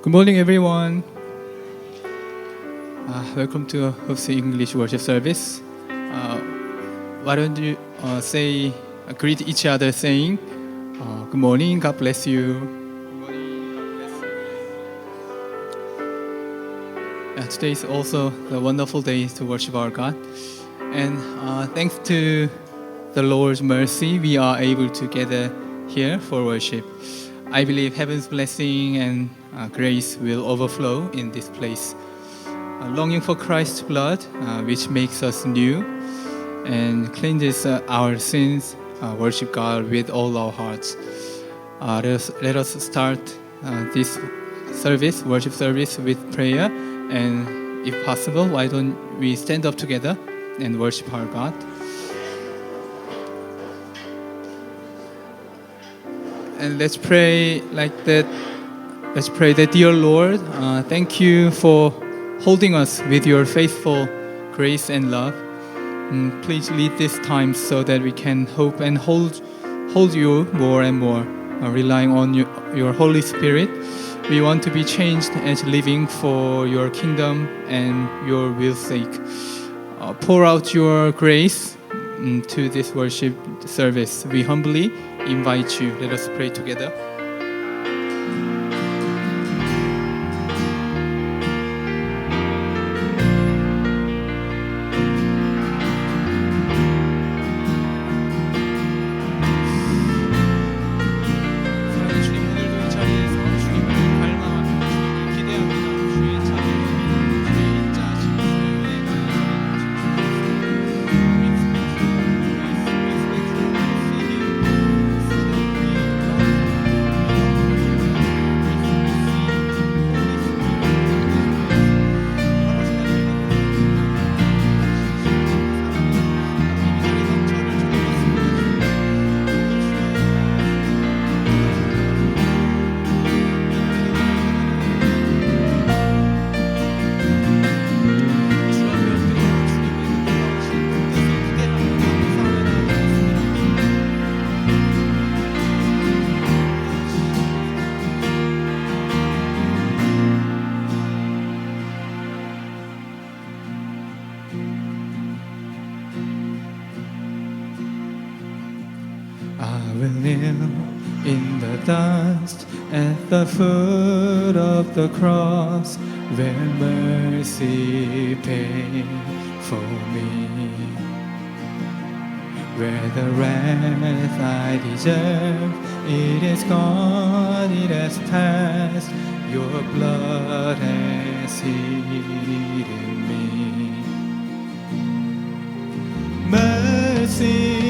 Good morning, everyone. Welcome to Hope's English worship service. Why don't you greet each other saying, "Good morning, God bless you." Good morning, God bless you. Today is also a wonderful day to worship our God, and thanks to the Lord's mercy, we are able to gather here for worship. I believe heaven's blessing and grace will overflow in this place. Longing for Christ's blood, which makes us new and cleanses our sins, worship God with all our hearts. Let us start this service, worship service, with prayer. And if possible, why don't we stand up together and worship our God? And let's pray like that. Let's pray that, dear Lord, thank you for holding us with your faithful grace and love. Please lead this time so that we can hope and hold you more and more, relying on your Holy Spirit. We want to be changed as living for your kingdom and your will's sake. Pour out your grace to this worship service. We humbly invite you. Let us pray together. In the dust at the foot of the cross, where mercy paid for me, where the wrath I deserve, it is gone, it has passed, your blood has hidden me. Mercy,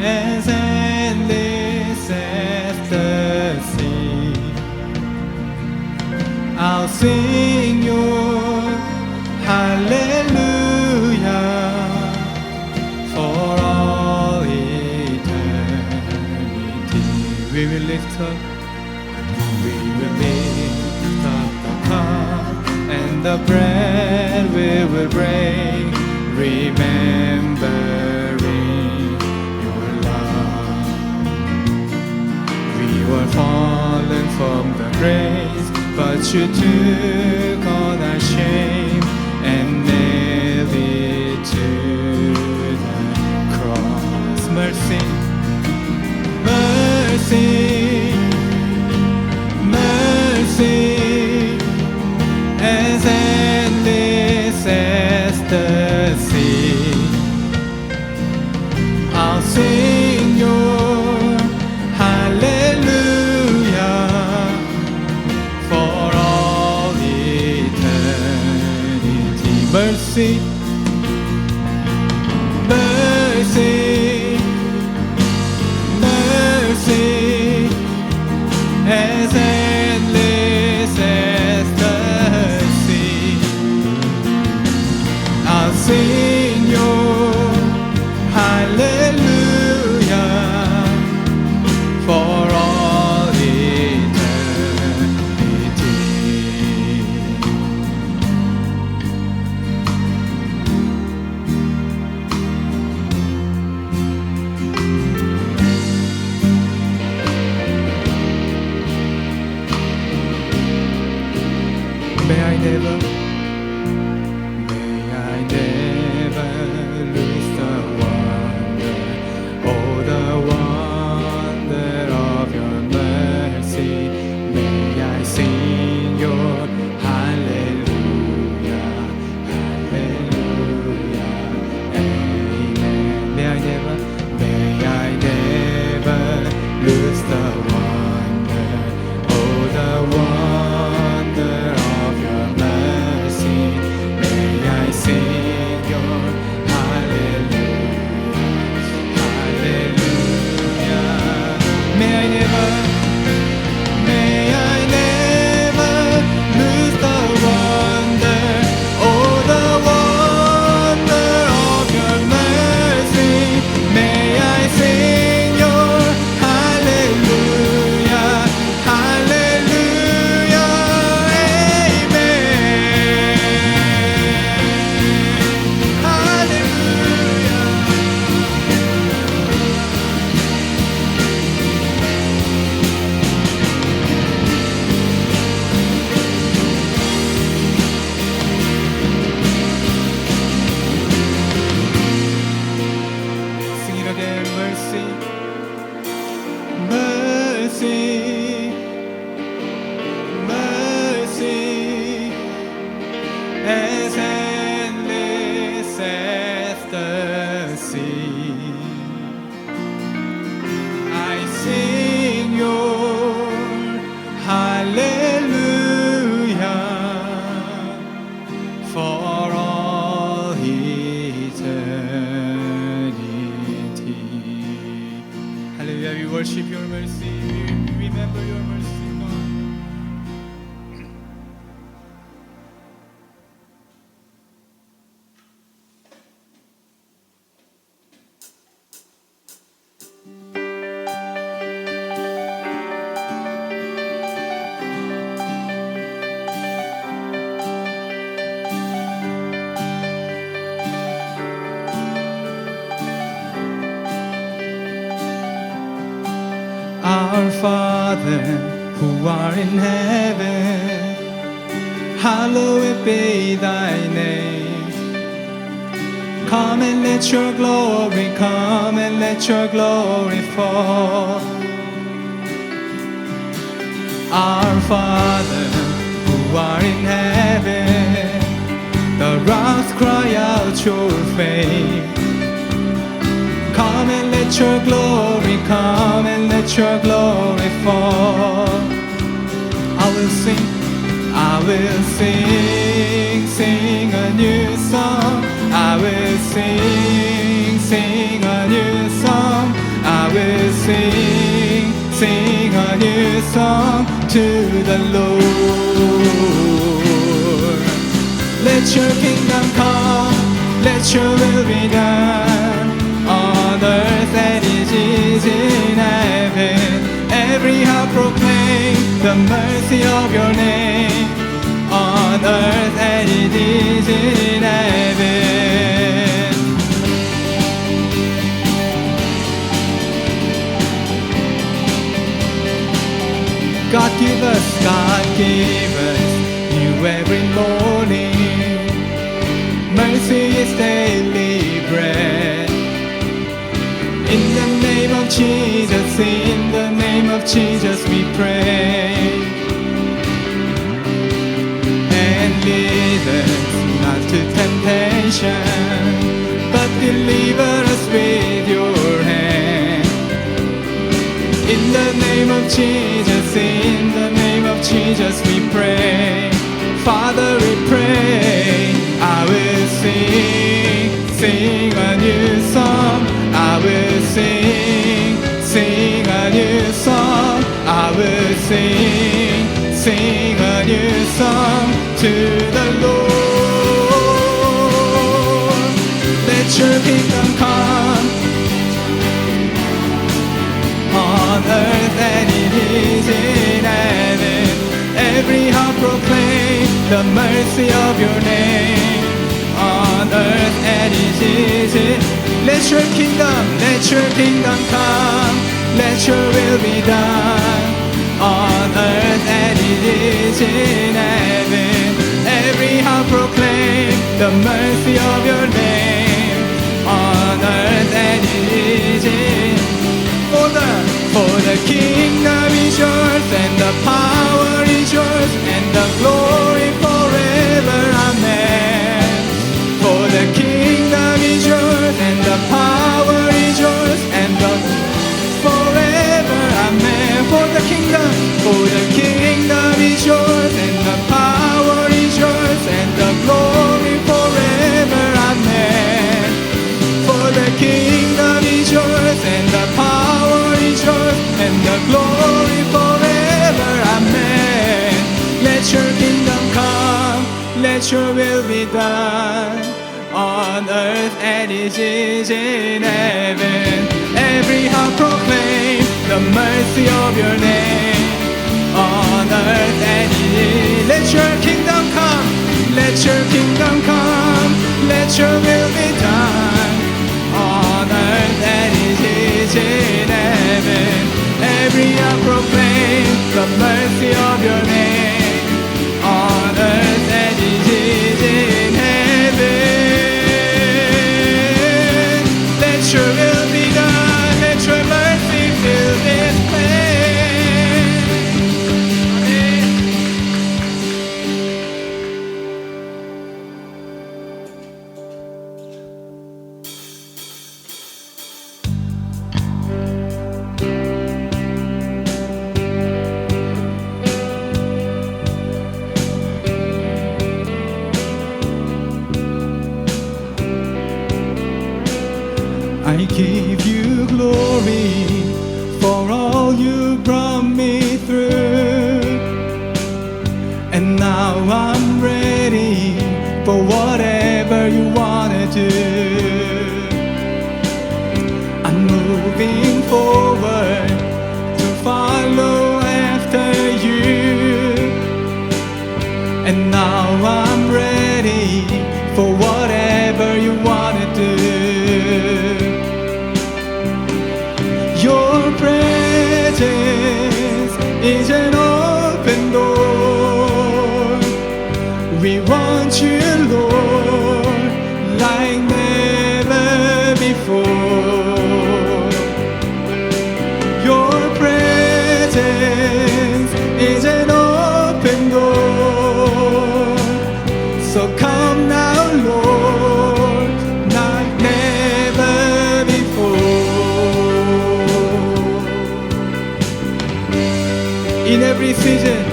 as endless as the sea. I'll sing your hallelujah for all eternity. We will lift up the cup and the bread we will break, remembering your love. We were fallen from the grace, but you took all our shame and nailed it to the cross. Mercy, as endless as the sea. I'll sing your hallelujah for all eternity. Mercy, as endless as the sea. I'll sing your hallelujah for all eternity. lose the wonder, oh the wonder of your mercy. May I sing your hallelujah, hallelujah, amen. May I never lose the wonder, oh the wonder of your mercy. May I sing your hallelujah, hallelujah. May I never lose the wonder, oh the wonder of your mercy. May I sing your hallelujah, hallelujah, amen. Hallelujah. Sing it again, mercy, mercy, mercy, as endless as the sea. I sing your hallelujah for all eternity. Hallelujah, we worship your mercy, we remember your mercy, God. Our Father, who art in heaven, hallowed be thy name. Come and let your glory, come and let your glory fall. Our Father, who art in heaven, the rocks cry out your fame. Come and let your glory, come and let your glory fall. I will sing, sing a new song. I will sing a new song. I will sing a new song to the Lord. Let your kingdom come, let your will be done, on earth as it is in heaven. Every heart proclaim the mercy of your name, on earth as it is in heaven. God give us you every morning. Mercy is daily bread. In the name of Jesus, in the name of Jesus we pray. And lead us not to temptation, but deliver us with your hand. In the name of Jesus, in the name of Jesus we pray. Father, we pray, I will sing a new song. I will sing a new song. I will sing a new song to the Lord. Let your kingdom come, on earth and it is in heaven. Every heart proclaim the mercy of your name, on earth and it is in. Let your kingdom come, let your will be done, on earth and it is in heaven. the mercy of your name on earth as it is in. For the kingdom is yours, and the power is yours, and the glory forever. Amen. For the kingdom is yours, and the power is yours, and the forever. Amen. For the kingdom is yours, and the power is yours, and the glory forever. Amen. For the kingdom is yours, and the power is yours, and the glory forever. Amen. Let your kingdom come, let your will be done on earth as it is in heaven. Every heart proclaim the mercy of your name on earth as it is. Let your kingdom come, let your kingdom come, let your will be done on earth as it is in heaven. Every heart proclaim the mercy of your name on earth as it is in heaven. Let your will be done, let your mercy fill this place. Amen. I give you glory for all you brought me through. And now I'm ready for whatever you wanna do. I'm moving forward to follow after you. And now I'm ready for whatever you wanna do. Your presence is an open door. We want you, Lord, like never before. Your presence is an open door. So come now, Lord, like never before. In every season,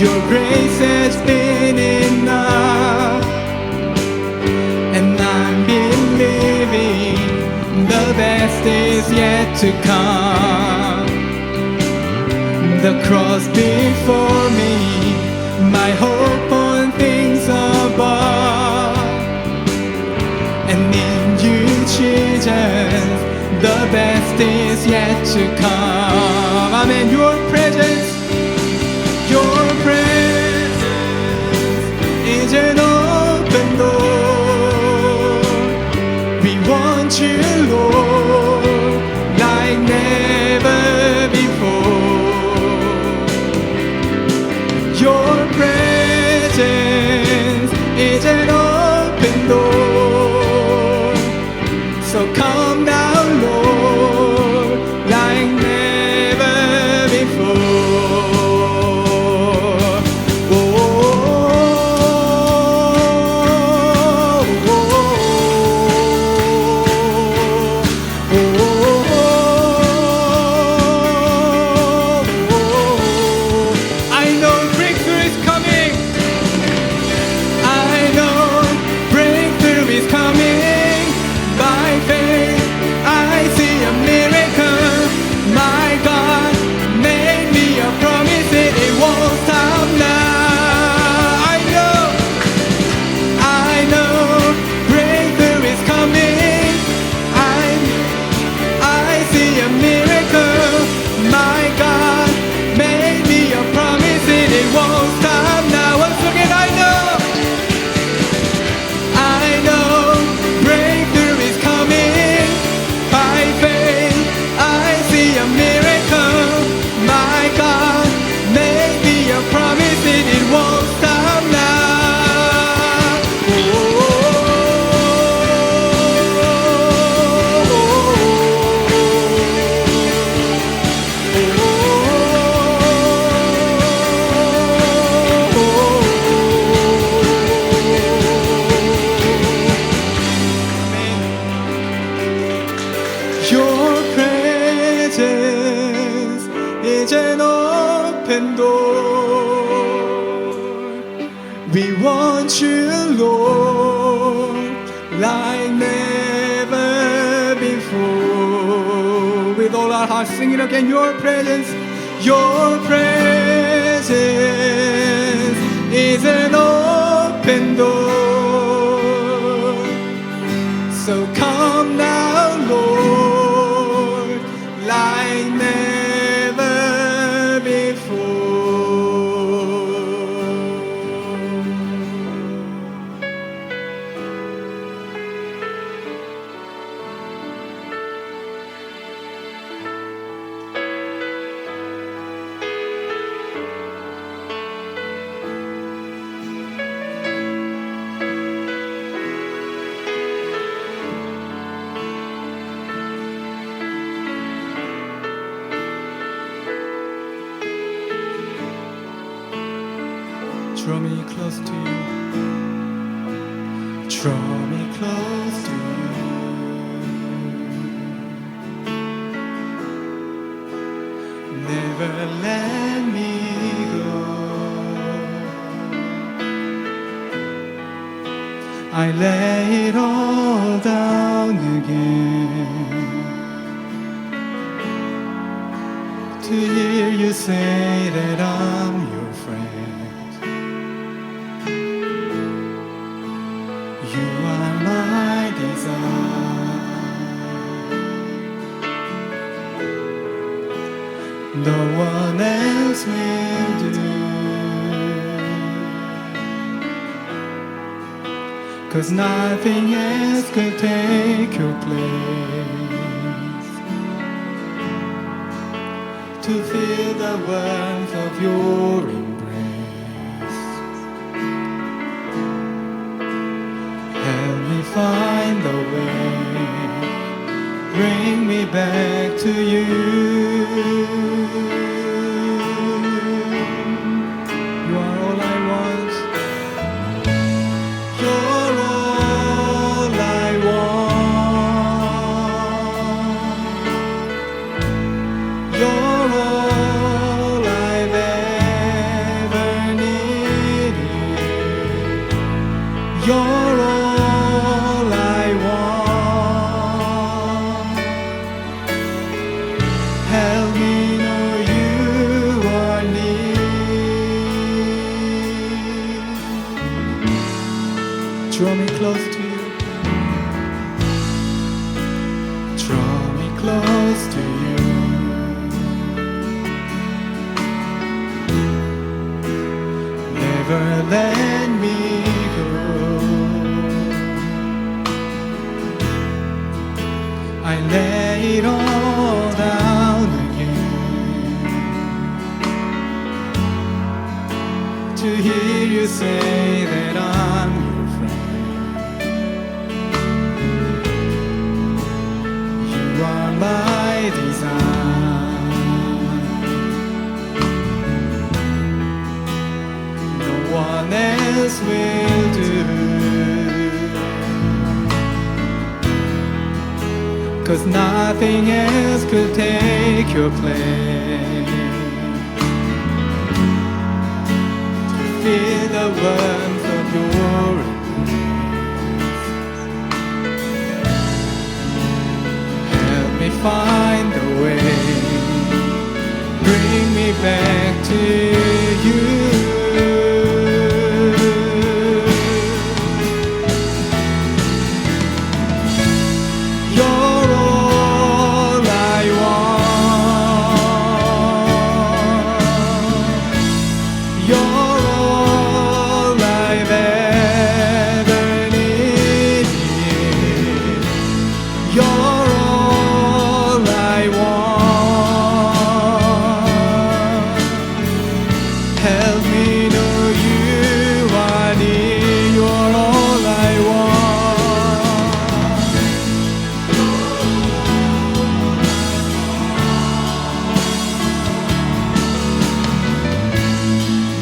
your grace has been enough. And I'm believing the best is yet to come. The cross before me, my hope on things above. And in you, Jesus, the best is yet to come. Amen. Your presence is an open door. We want you, Lord, like never before. Your presence is an open door. So come now, Lord, like never before. I see open door. We want you, Lord, like never before. With all our hearts, sing it again. Your presence is an open door. So come now, Lord, like never before. Draw me close to you. Draw me close to you. Never let me go. I lay it all down again to hear you say that I'm your friend. You are my desire. No one else will do. 'Cause nothing else could take your place. To feel the warmth of your embrace. Help me find the way, bring me back to you. You are all I want. You're all I want. You're all I've ever needed. You're all I want. Help me know you are near. Draw me close to you. Draw me close to you. Never let me go. I lay it all down again to hear you say that I'm your friend. You are my desire. No one else will do. 'Cause nothing else could take your place. To feel the warmth of your embrace. Help me find the way, bring me back to you. You're all I want. You're all I've ever needed. You're all I want. Help me know you are near. You're all I want.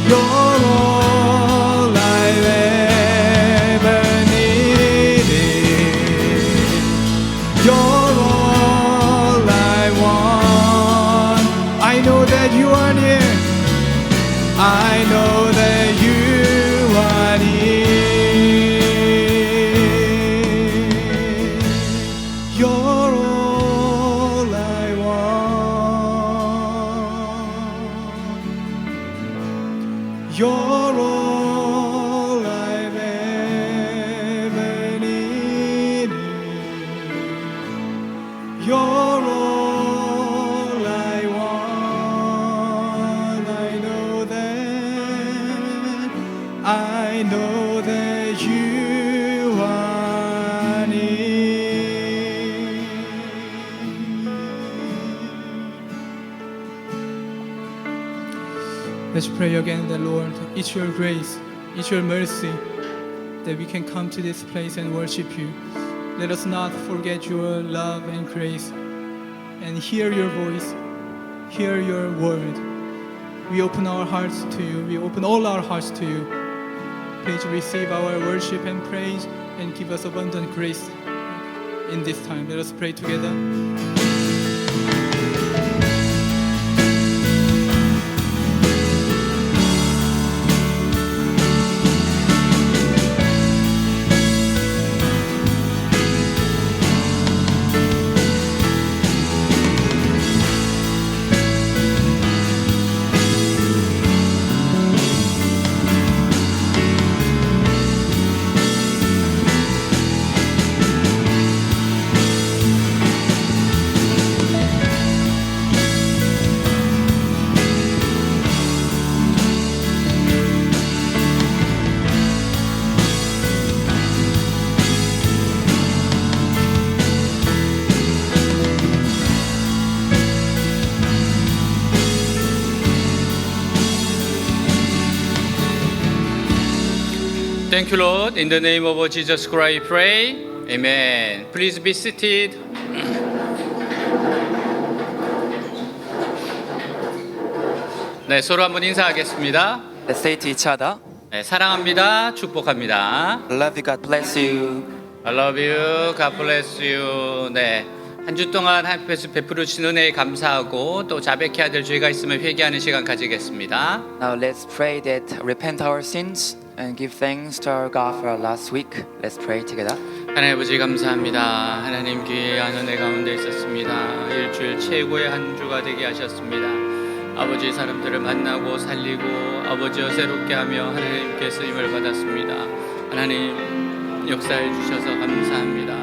You're all I've ever needed. You're all I want. I know that you are near. I know that you are near. You're all I want. You're all I've ever needed. You're all I want. I know that you are near. Let's pray again that Lord, it's your grace, it's your mercy that we can come to this place and worship you. Let us not forget your love and grace and hear your voice, hear your word. We open our hearts to you. We open all our hearts to you. Please receive our worship and praise and give us abundant grace in this time. Let us pray together. Thank you, Lord. In the name of Jesus Christ, I pray. Amen. Please be seated. 네, 서로 한번 인사하겠습니다. Let's say to each other, 네, 사랑합니다. 축복합니다. love you, God bless you. I love you. God bless you. 네. 한 주 동안 하나님께서 베풀어 주신 은혜에 감사하고 또 자백해야 될 죄가 있으면 회개하는 시간 가지겠습니다. Now let's pray that repent our sins and give thanks to our God for our last week. Let's pray together. 하나님 아버지 감사합니다. 하나님 귀한 은혜 가운데 있었습니다. 일주일 최고의 한 주가 되게 하셨습니다. 아버지 사람들을 만나고 살리고 아버지여 새롭게 하며 하나님께 쓰임을 받았습니다. 하나님 역사해 주셔서 감사합니다.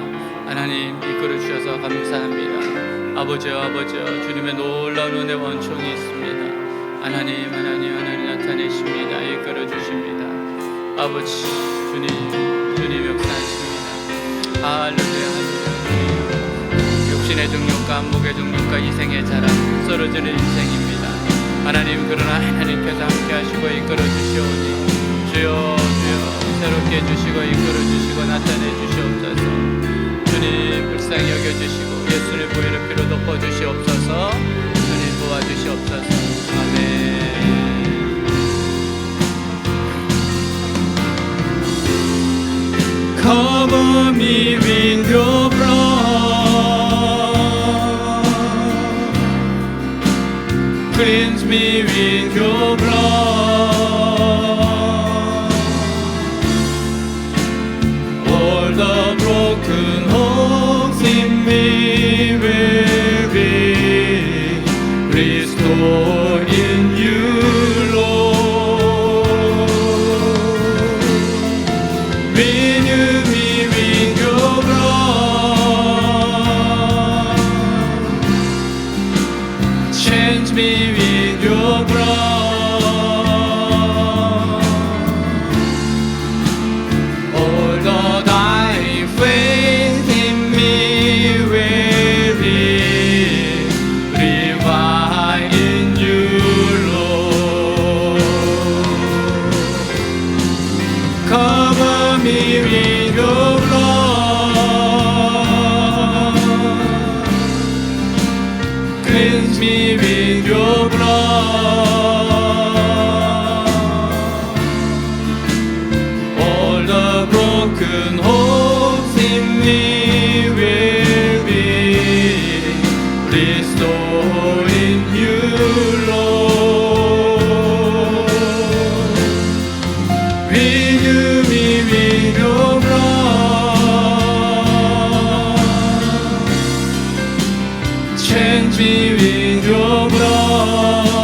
하나님 이끌어 주셔서 감사합니다. 아버지여 주님의 놀라운 은혜 원총이 있습니다. 하나님 나타내십니다. 이끌어 주십니다. 아버지 주님 역사하십니다. 할렐루야. 육신의 정욕과 안목의 정욕과 이생의 자랑 썰어지는 인생입니다. 하나님 그러나 하나님께서 함께 하시고 이끌어 주시오니 주여 새롭게 해주시고 이끌어 주시고 나타내 주시옵소서. 주님 불쌍히 여겨주시고 예수를 보혈의 피로 덮어주시옵소서. 주님 도와주시옵소서. 아멘. Cover me with your blood, cleanse me with your blood. All the broken homes in me will be restored in you, Lord. Renew me with your blood, change me with your blood. All the thy faith in me will be revived in you, Lord. Cover me with your blood, cleanse me with your blood. All the broken homes in me will be restored in you, Lord. cleanse me with your blood.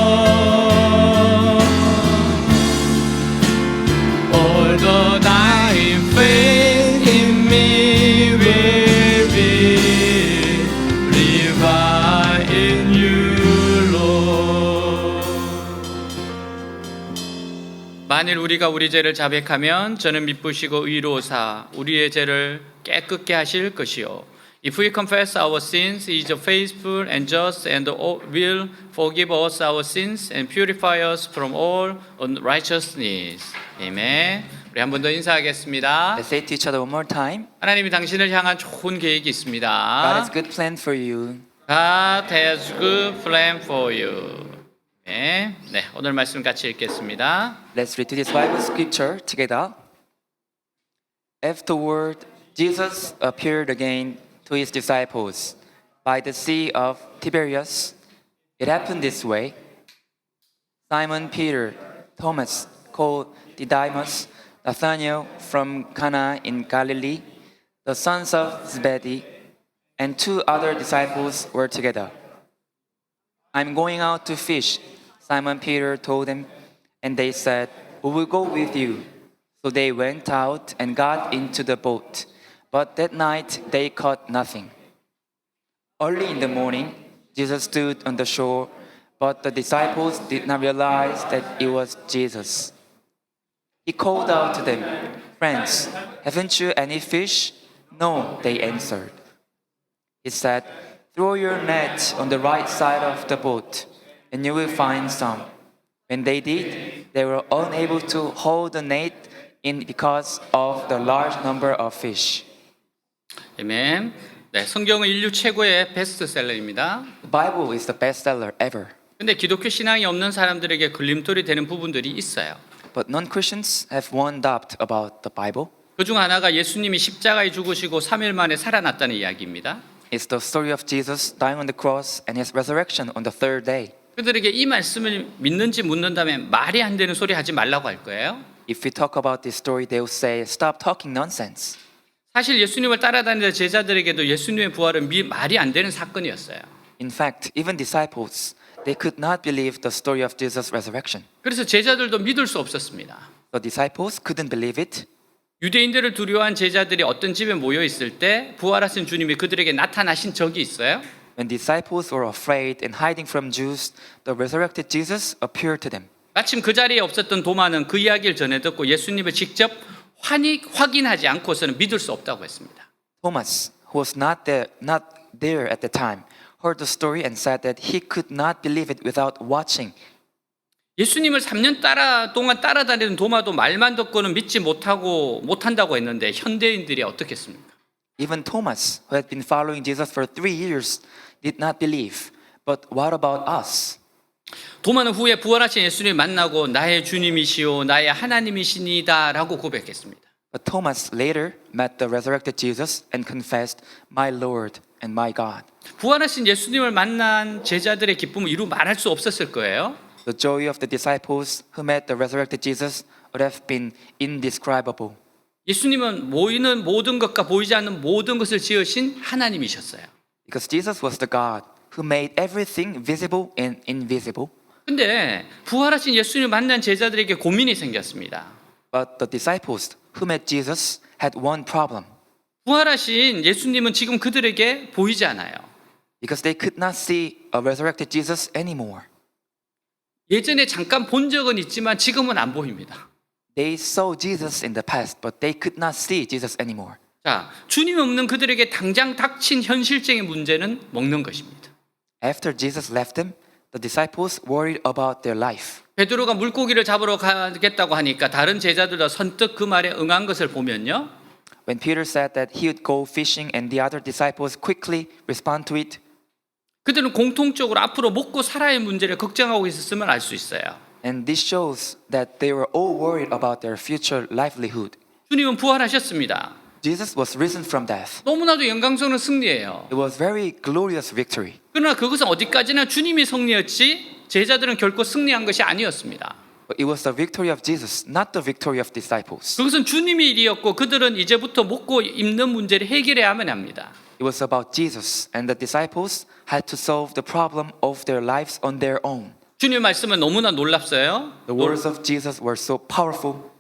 Although thy faith in me will be revived in you, Lord. 만일 우리가 우리 죄를 자백하면 저는 미쁘시고 의로우사 우리의 죄를 깨끗게 하실 것이요. If we confess our sins, He is faithful and just and will forgive us our sins and purify us from all unrighteousness. 아멘. 우리 한 번 더 인사하겠습니다. Let's say to each other one more time. 하나님이 당신을 향한 좋은 계획이 God 있습니다. has good plan for you. God has good plan for you. 네, 오늘 말씀 같이 읽겠습니다. Let's read this Bible scripture together. Afterward, Jesus appeared again to his disciples by the Sea of Tiberias. It happened this way. Simon Peter, Thomas, called Didymus, Nathanael from Cana in Galilee, the sons of Zebedee, and 2 other disciples were together. I'm going out to fish, Simon Peter told them, and they said, we will go with you. So they went out and got into the boat, but that night they caught nothing. Early in the morning, Jesus stood on the shore, but the disciples did not realize that it was Jesus. He called out to them, friends, haven't you any fish? No, they answered. He said, throw your net on the right side of the boat, and you will find some. When they did, they were unable to hold the net in because of the large number of fish. 아멘. 네, 성경은 인류 최고의 베스트셀러입니다. The Bible is the bestseller ever. 근데 기독교 신앙이 없는 사람들에게 걸림돌이 되는 부분들이 있어요. But non-Christians have one doubt about the Bible. 그중 하나가 예수님이 십자가에 죽으시고 3일 만에 살아났다는 이야기입니다. It's the story of Jesus dying on the cross and his resurrection on the 3rd day. 그들에게 이 말씀을 믿는지 묻는다면 말이 안 되는 소리 하지 말라고 할 거예요. If we talk about this story, they will say, stop talking nonsense. 사실 예수님을 따라다니는 제자들에게도 예수님의 부활은 말이 안 되는 사건이었어요. In fact, even disciples, they could not believe the story of Jesus' resurrection. 그래서 제자들도 믿을 수 없었습니다. The disciples couldn't believe it. 유대인들을 두려워한 제자들이 어떤 집에 모여 있을 때 부활하신 주님이 그들에게 나타나신 적이 있어요. When disciples were afraid and hiding from Jews, the resurrected Jesus appeared to them. 마침 그 자리에 없었던 도마는 그 이야기를 전해 듣고 예수님을 직접 확인하지 않고서는 믿을 수 없다고 했습니다. Thomas, who was not there at the time, heard the story and said that he could not believe it without watching. 예수님을 3년 동안 따라다니는 도마도 말만 듣고는 믿지 못한다고 했는데 현대인들이 어떻겠습니까? Even Thomas, who had been following Jesus for 3 years, did not believe. But what about us? 도마는 후에 부활하신 예수님을 만나고 나의 주님이시오 나의 하나님이시니다 라고 고백했습니다. But Thomas later met the resurrected Jesus and confessed, my Lord and my God. 부활하신 예수님을 만난 제자들의 기쁨을 이루 말할 수 없었을 거예요. The joy of the disciples who met the resurrected Jesus would have been indescribable. 예수님은 보이는 모든 것과 보이지 않는 모든 것을 지으신 하나님이셨어요. Because Jesus was the God who made everything visible and invisible. 근데 부활하신 예수님을 만난 제자들에게 고민이 생겼습니다. But the disciples who met Jesus had one problem. 부활하신 예수님은 지금 그들에게 보이지 않아요. Because they could not see a resurrected Jesus anymore. 예전에 잠깐 본 적은 있지만 지금은 안 보입니다. They saw Jesus in the past, but they could not see Jesus anymore. 자, 주님 없는 그들에게 당장 닥친 현실적인 문제는 먹는 것입니다. After Jesus left them, the disciples worried about their life. 베드로가 물고기를 잡으러 가겠다고 하니까 다른 제자들도 선뜻 그 말에 응한 것을 보면요. When Peter said that he would go fishing and the other disciples quickly respond to it, 그들은 공통적으로 앞으로 먹고 살아야 할 문제를 걱정하고 있었음을 알 수 있어요. and this shows that they were all worried about their future livelihood. 주님은 부활하셨습니다. Jesus was risen from death. 너무나도 영광스러운 승리예요. It was very glorious victory. 그러나 그것은 어디까지나 주님이 승리였지 제자들은 결코 승리한 것이 아니었습니다. But it was the victory of Jesus, not the victory of disciples. 그것은 주님의 일이었고 그들은 이제부터 먹고 입는 문제를 해결해야만 합니다. It was about Jesus, and the disciples had to solve the problem of their lives on their own. 주님 말씀은 너무나 놀랍어요. The words of Jesus were so powerful.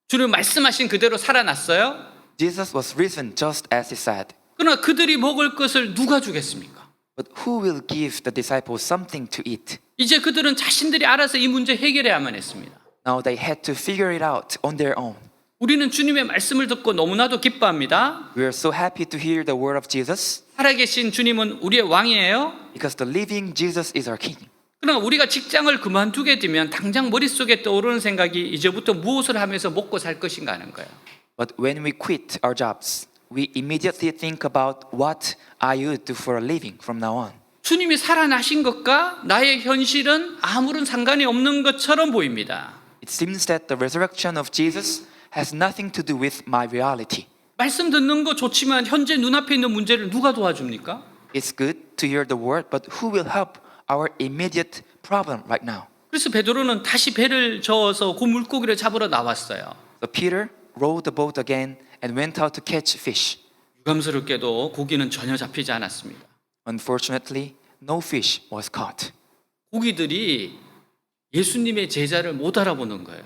주님 말씀하신 그대로 살아났어요. Jesus was risen just as he said. 그러나 그들이 먹을 것을 누가 주겠습니까? But who will give the disciples something to eat? 이제 그들은 자신들이 알아서 이 문제 해결해야만 했습니다. Now they had to figure it out on their own. 우리는 주님의 말씀을 듣고 너무나도 기뻐합니다. We are so happy to hear the word of Jesus 살아계신 주님은 우리의 왕이에요. because the living Jesus is our king. 그러나 우리가 직장을 그만두게 되면 당장 머릿속에 떠오르는 생각이 이제부터 무엇을 하면서 먹고 살 것인가 하는 거예요. But when we quit our jobs, we immediately think about what I would do for a living from now on. 주님이 살아나신 것과 나의 현실은 아무런 상관이 없는 것처럼 보입니다. It seems that the resurrection of Jesus has nothing to do with my reality. 말씀 듣는 거 좋지만 현재 눈앞에 있는 문제를 누가 도와줍니까? It's good to hear the word, but who will help our immediate problem right now? 그래서 베드로는 다시 배를 저어서 그 물고기를 잡으러 나왔어요. So Peter rowed the boat again and went out to catch fish. 유감스럽게도 고기는 전혀 잡히지 않았습니다. Unfortunately, no fish was caught. 고기들이 예수님의 제자를 못 알아보는 거예요.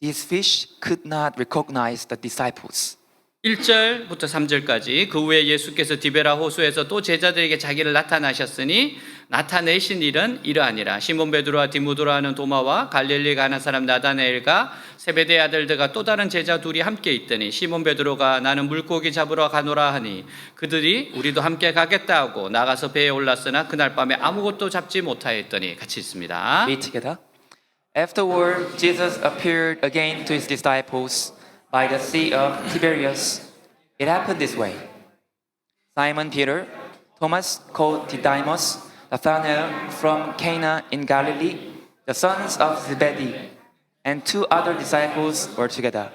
These fish could not recognize the disciples. 1절부터 3절까지 그 후에 예수께서 디베라 호수에서 또 제자들에게 자기를 나타나셨으니 나타내신 일은 이러하니라. 시몬 베드로와 디모데라 하는 도마와 갈릴리 가나 사람 나다나엘과 세베대의 아들들과 또 다른 제자 둘이 함께 있더니 시몬 베드로가 나는 물고기 잡으러 가노라 하니 그들이 우리도 함께 가겠다 하고 나가서 배에 올랐으나 그날 밤에 아무것도 잡지 못하였더니 같이 있습니다. Read together. Afterward, Jesus appeared again to his disciples by the Sea of Tiberias. It happened this way. Simon Peter, Thomas called Didymus, Nathanael from Cana in Galilee, the sons of Zebedee, and two other disciples were together.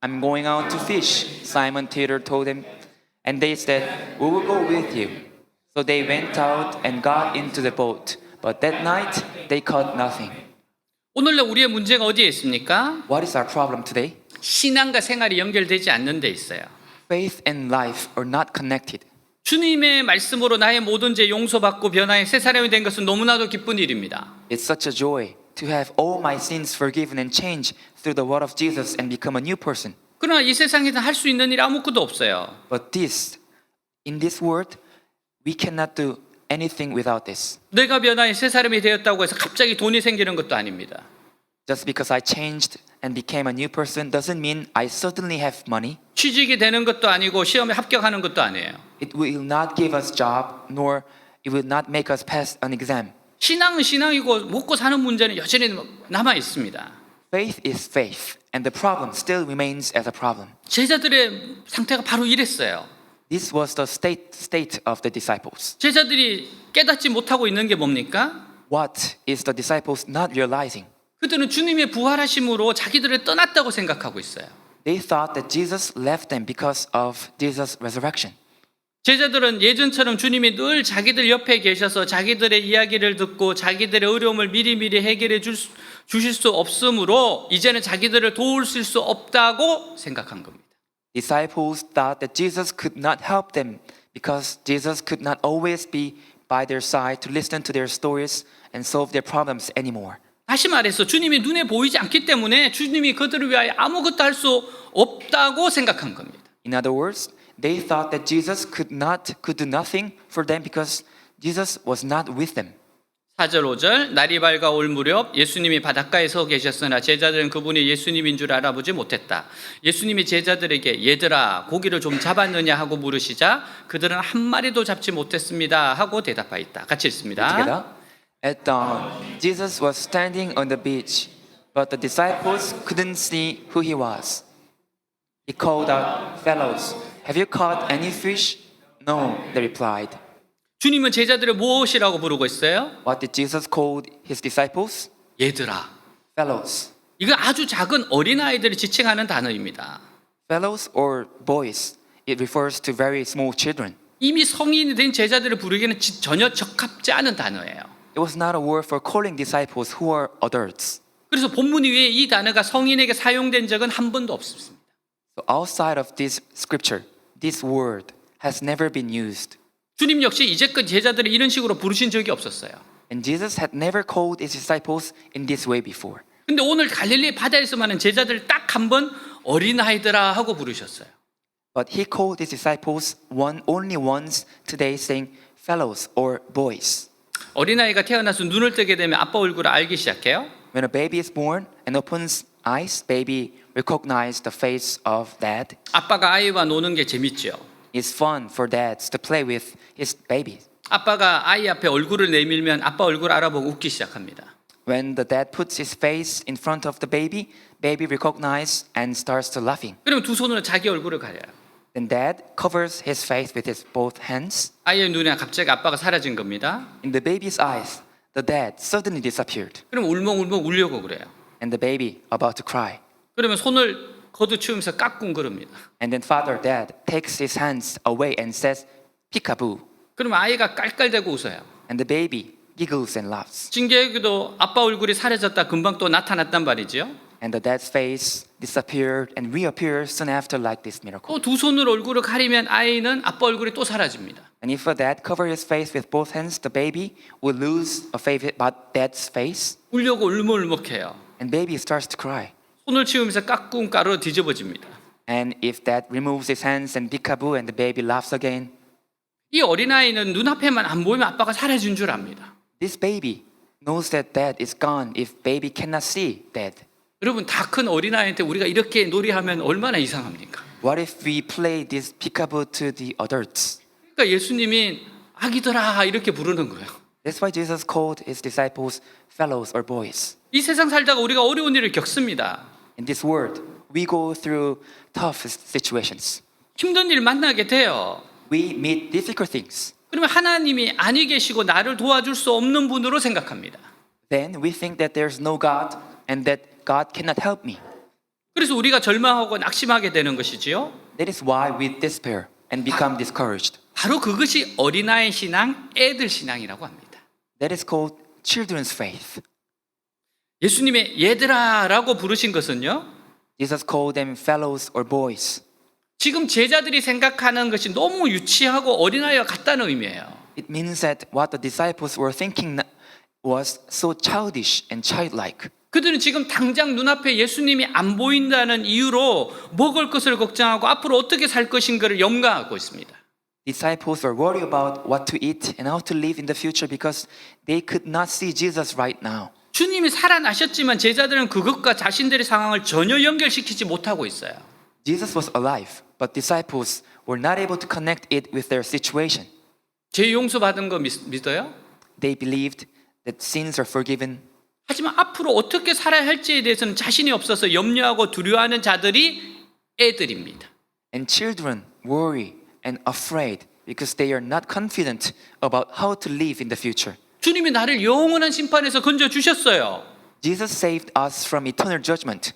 I'm going out to fish, Simon Peter told them, and they said, we will go with you. So they went out and got into the boat, but that night they caught nothing. 오늘날 우리의 문제가 어디에 있습니까? What is our problem today? 신앙과 생활이 연결되지 않는 데 있어요. Faith and life are not connected. 주님의 말씀으로 나의 모든 죄 용서받고 변화의 새 사람이 된 것은 너무나도 기쁜 일입니다. It's such a joy to have all my sins forgiven and changed through the word of Jesus and become a new person. 그러나 이 세상에서 할 수 있는 일 아무것도 없어요. But in this world, we cannot do anything without this. 내가 변화의 새 사람이 되었다고 해서 갑자기 돈이 생기는 것도 아닙니다. Just because I changed and became a new person doesn't mean I suddenly have money. 취직이 되는 것도 아니고 시험에 합격하는 것도 아니에요. It will not give us job, nor it will not make us pass an exam. 신앙은 신앙이고 먹고 사는 문제는 여전히 남아 있습니다. Faith is faith, and the problem still remains as a problem. 제자들의 상태가 바로 이랬어요. This was the state of the disciples. 제자들이 깨닫지 못하고 있는 게 뭡니까? What is the disciples not realizing? 그들은 주님의 부활하심으로 자기들을 떠났다고 생각하고 있어요. They thought that Jesus left them because of Jesus' resurrection. 제자들은 예전처럼 주님이 늘 자기들 옆에 계셔서 자기들의 이야기를 듣고 자기들의 어려움을 미리미리 해결해 주실 수 없으므로 이제는 자기들을 도우실 수 없다고 생각한 겁니다. Disciples thought that Jesus could not help them because Jesus could not always be by their side to listen to their stories and solve their problems anymore. 다시 말해서 주님이 눈에 보이지 않기 때문에 주님이 그들을 위하여 아무것도 할 수 없다고 생각한 겁니다. In other words, they thought that Jesus could do nothing for them because Jesus was not with them. 4절 5절 날이 밝아 올 무렵 예수님이 바닷가에 서 계셨으나 제자들은 그분이 예수님인 줄 알아보지 못했다. 예수님이 제자들에게 얘들아 고기를 좀 잡았느냐 하고 물으시자 그들은 한 마리도 잡지 못했습니다 하고 대답하였다. 같이 읽습니다. Together. At dawn, Jesus was standing on the beach, but the disciples couldn't see who he was. He called out, "Fellows, have you caught any fish?" "No," they replied. 주님은 제자들을 무엇이라고 부르고 있어요? What did Jesus call his disciples? 얘들아. Fellows. 이거 아주 작은 어린아이들을 지칭하는 단어입니다. Fellows or boys, it refers to very small children. 이미 성인이 된 제자들을 부르기에는 전혀 적합지 않은 단어예요. It was not a word for calling disciples who are adults. 그래서 본문 위에 이 단어가 성인에게 사용된 적은 한 번도 없습니다. So outside of this scripture, this word has never been used. 주님 역시 이제껏 제자들을 이런 식으로 부르신 적이 없었어요. And Jesus had never called his disciples in this way before. 근데 오늘 갈릴리 바다에서만은 제자들 딱 한 번 어린아이들아 하고 부르셨어요. But he called his disciples only once today, saying fellows or boys. 어린아이가 태어나서 눈을 뜨게 되면 아빠 얼굴을 알기 시작해요. When a baby is born and opens eyes, baby recognizes the face of dad. 아빠가 아이와 노는 게 재밌죠. It's fun for dads to play with his baby. 아빠가 아이 앞에 얼굴을 내밀면 아빠 얼굴 알아보고 웃기 시작합니다. When the dad puts his face in front of the baby, baby recognizes and starts to laughing. 그러면 두 손으로 자기 얼굴을 가려요. Then dad covers his face with his both hands. 아이의 눈에 갑자기 아빠가 사라진 겁니다. In the baby's eyes, the dad suddenly disappeared, 그럼 울먹울먹 울려고 그래요. and the baby about to cry. 그러면 손을 걷어치우면서 깍꿍거립니다. And then father, dad takes his hands away and says, "Peekaboo." 그러면 아이가 깔깔대고 웃어요. And the baby giggles and laughs. 신기하게도 아빠 얼굴이 사라졌다 금방 또 나타났단 말이죠. And the dad's face disappeared and reappears soon after, like this miracle. 또 두 손으로 얼굴을 가리면 아이는 아빠 얼굴이 또 사라집니다. And if a dad covers his face with both hands, the baby will lose a favorite but dad's face, 울려고 울먹울먹해요. and baby starts to cry. 손을 치우면서 깍꿍 가루 뒤집어집니다. And if dad removes his hands and peekaboo, and the baby laughs again, 이 어린아이는 눈앞에만 안 보이면 아빠가 사라진 줄 압니다. this baby knows that dad is gone if baby cannot see dad. 여러분 다 큰 어린아이한테 우리가 이렇게 놀이하면 얼마나 이상합니까? What if we play this peekaboo to the adults? 그러니까 예수님이 아기들아 이렇게 부르는 거예요. That's why Jesus called his disciples fellows or boys. 이 세상 살다가 우리가 어려운 일을 겪습니다. In this world, we go through tough situations. 힘든 일 만나게 돼요. We meet difficult things. 그러면 하나님이 아니 계시고 나를 도와줄 수 없는 분으로 생각합니다. Then we think that there's no God and that God cannot help me. 그래서 우리가 절망하고 낙심하게 되는 것이지요. That is why we despair and become discouraged. 바로 그것이 어린아이 신앙, 애들 신앙이라고 합니다. That is called children's faith. 예수님의 얘들아라고 부르신 것은요. Jesus called them fellows or boys. 지금 제자들이 생각하는 것이 너무 유치하고 어린아이와 같다는 의미예요. It means that what the disciples were thinking was so childish and childlike. 그들은 지금 당장 눈앞에 예수님이 안 보인다는 이유로 먹을 것을 걱정하고 앞으로 어떻게 살 것인가를 염려하고 있습니다. Disciples were worried about what to eat and how to live in the future because they could not see Jesus right now. 주님이 살아나셨지만 제자들은 그것과 자신들의 상황을 전혀 연결시키지 못하고 있어요. Jesus was alive, but disciples were not able to connect it with their situation. 죄 용서받은 거 믿어요? They believed that sins are forgiven, 하지만 앞으로 어떻게 살아야 할지에 대해서는 자신이 없어서 염려하고 두려워하는 자들이 애들입니다. and children worry and afraid because they are not confident about how to live in the future. 주님이 나를 영원한 심판에서 건져주셨어요. Jesus saved us from eternal judgment,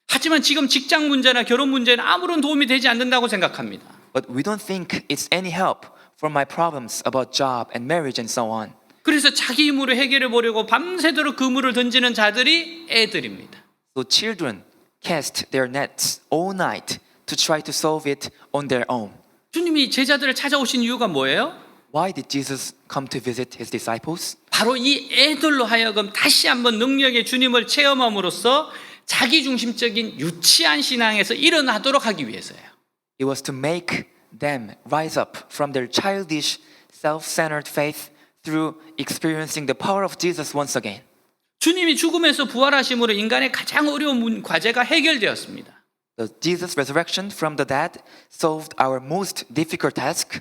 하지만 지금 직장 문제나 결혼 문제는 아무런 도움이 되지 않는다고 생각합니다. but we don't think it's any help for my problems about job and marriage and so on. 그래서 자기 힘으로 해결해 보려고 밤새도록 그물을 던지는 자들이 애들입니다. So children cast their nets all night to try to solve it on their own. 주님이 제자들을 찾아오신 이유가 뭐예요? Why did Jesus come to visit his disciples? 바로 이 애들로 하여금 다시 한번 능력의 주님을 체험함으로써 자기중심적인 유치한 신앙에서 일어나도록 하기 위해서예요. It was to make them rise up from their childish, self-centered faith through experiencing the power of Jesus once again. 주님이 죽음에서 부활하심으로 인간의 가장 어려운 과제가 해결되었습니다. The Jesus resurrection from the dead solved our most difficult task.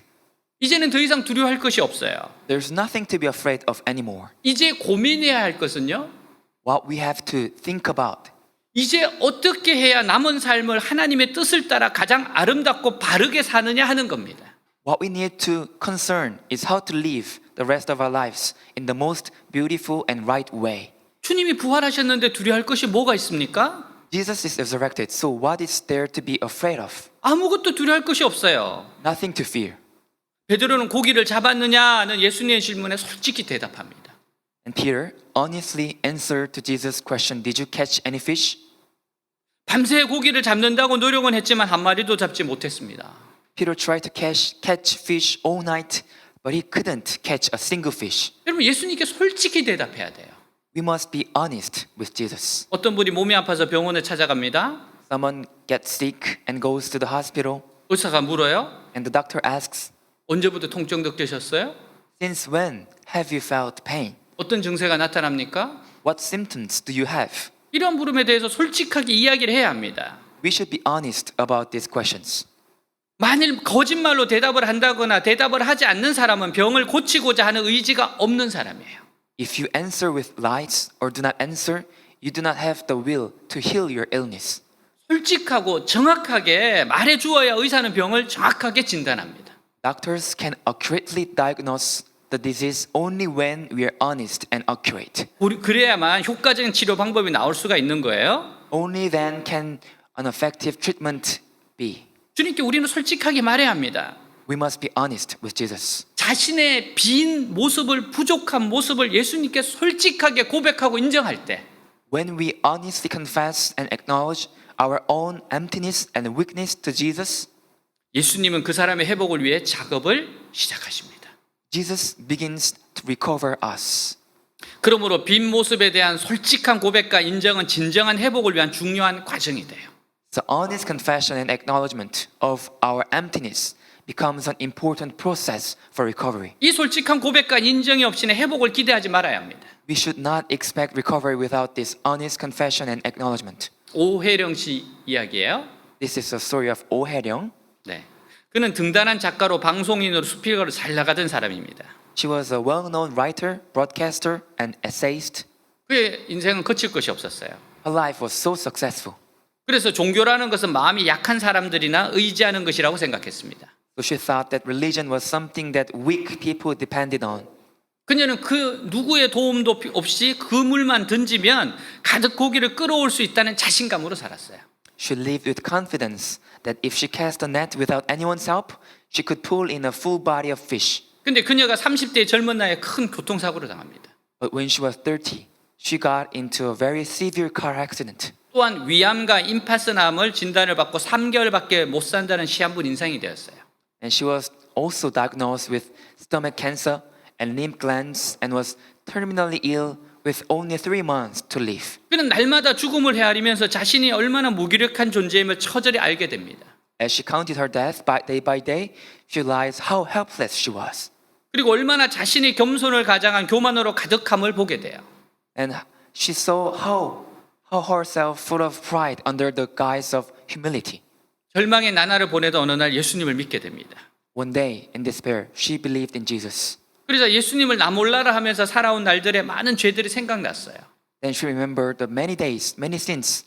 이제는 더 이상 두려워할 것이 없어요. There's nothing to be afraid of anymore. 이제 고민해야 할 것은요. What we have to think about 이제 어떻게 해야 남은 삶을 하나님의 뜻을 따라 가장 아름답고 바르게 사느냐 하는 겁니다. What we need to concern is how to live the rest of our lives in the most beautiful and right way. 주님이 부활하셨는데 두려워할 것이 뭐가 있습니까? Jesus is resurrected, so what is there to be afraid of? 아무것도 두려워할 것이 없어요. Nothing to fear. 베드로는 고기를 잡았느냐는 예수님의 질문에 솔직히 대답합니다. And Peter honestly answered to Jesus' question, "Did you catch any fish?" 밤새 고기를 잡는다고 노력은 했지만 한 마리도 잡지 못했습니다. Peter tried to catch fish all night, but he couldn't catch a single fish. 여러분 예수님께 솔직히 대답해야 돼요. We must be honest with Jesus. 어떤 분이 몸이 아파서 병원에 찾아갑니다. Someone gets sick and goes to the hospital, 의사가 물어요. and the doctor asks, 언제부터 통증 느끼셨어요? "Since when have you felt pain? 어떤 증세가 나타납니까? What symptoms do you have?" 이런 물음에 대해서 솔직하게 이야기를 해야 합니다. We should be honest about these questions. 만일 거짓말로 대답을 한다거나 대답을 하지 않는 사람은 병을 고치고자 하는 의지가 없는 사람이에요. If you answer with lies or do not answer, you do not have the will to heal your illness. 솔직하고 정확하게 말해 주어야 의사는 병을 정확하게 진단합니다. Doctors can accurately diagnose the disease only when we are honest and accurate. 그래야만 효과적인 치료 방법이 나올 수가 있는 거예요. Only then can an effective treatment be. 주님께 우리는 솔직하게 말해야 합니다. We must be honest with Jesus. 자신의 빈 모습을, 부족한 모습을 예수님께 솔직하게 고백하고 인정할 때 When we honestly confess and acknowledge our own emptiness and weakness to Jesus, 예수님은 그 사람의 회복을 위해 작업을 시작하십니다. Jesus begins to recover us. 그러므로 빈 모습에 대한 솔직한 고백과 인정은 진정한 회복을 위한 중요한 과정이 돼요. The honest confession and acknowledgement of our emptiness becomes an important process for recovery. 이 솔직한 고백과 인정이 없이는 회복을 기대하지 말아야 합니다. We should not expect recovery without this honest confession and acknowledgement. 오혜령 씨 이야기예요. This is the story of Oh Hae-ryung. 네, 그는 등단한 작가로 방송인으로 수필가로 잘 나가던 사람입니다. She was a well-known writer, broadcaster, and essayist. 그의 인생은 거칠 것이 없었어요. Her life was so successful. 그래서 종교라는 것은 마음이 약한 사람들이나 의지하는 것이라고 생각했습니다. So she thought that religion was something that weak people depended on. 그녀는 그 누구의 도움도 없이 그물만 던지면 가득 고기를 끌어올 수 있다는 자신감으로 살았어요. She lived with confidence that if she cast a net without anyone's help, she could pull in a full body of fish. 근데 그녀가 30대 젊은 나이에 큰 교통사고를 당합니다. But when she was 30, she got into a very severe car accident. 또한 위암과 임파선암을 진단을 받고 3개월밖에 못 산다는 시한부 인상이 되었어요. And she was also diagnosed with stomach cancer and lymph glands and was terminally ill with only 3 months to live. 그는 날마다 죽음을 헤아리면서 자신이 얼마나 무기력한 존재임을 처절히 알게 됩니다. As she counted her death by day, she realized how helpless she was. 그리고 얼마나 자신이 겸손을 가장한 교만으로 가득함을 보게 돼요. And she saw how herself full of pride under the guise of humility. 절망의 나날을 보내던 어느 날 예수님을 믿게 됩니다. One day, in despair, she believed in Jesus. 그래서 예수님을 나 몰라라 하면서 살아온 날들의 많은 죄들이 생각났어요. Then she remembered the many days, many sins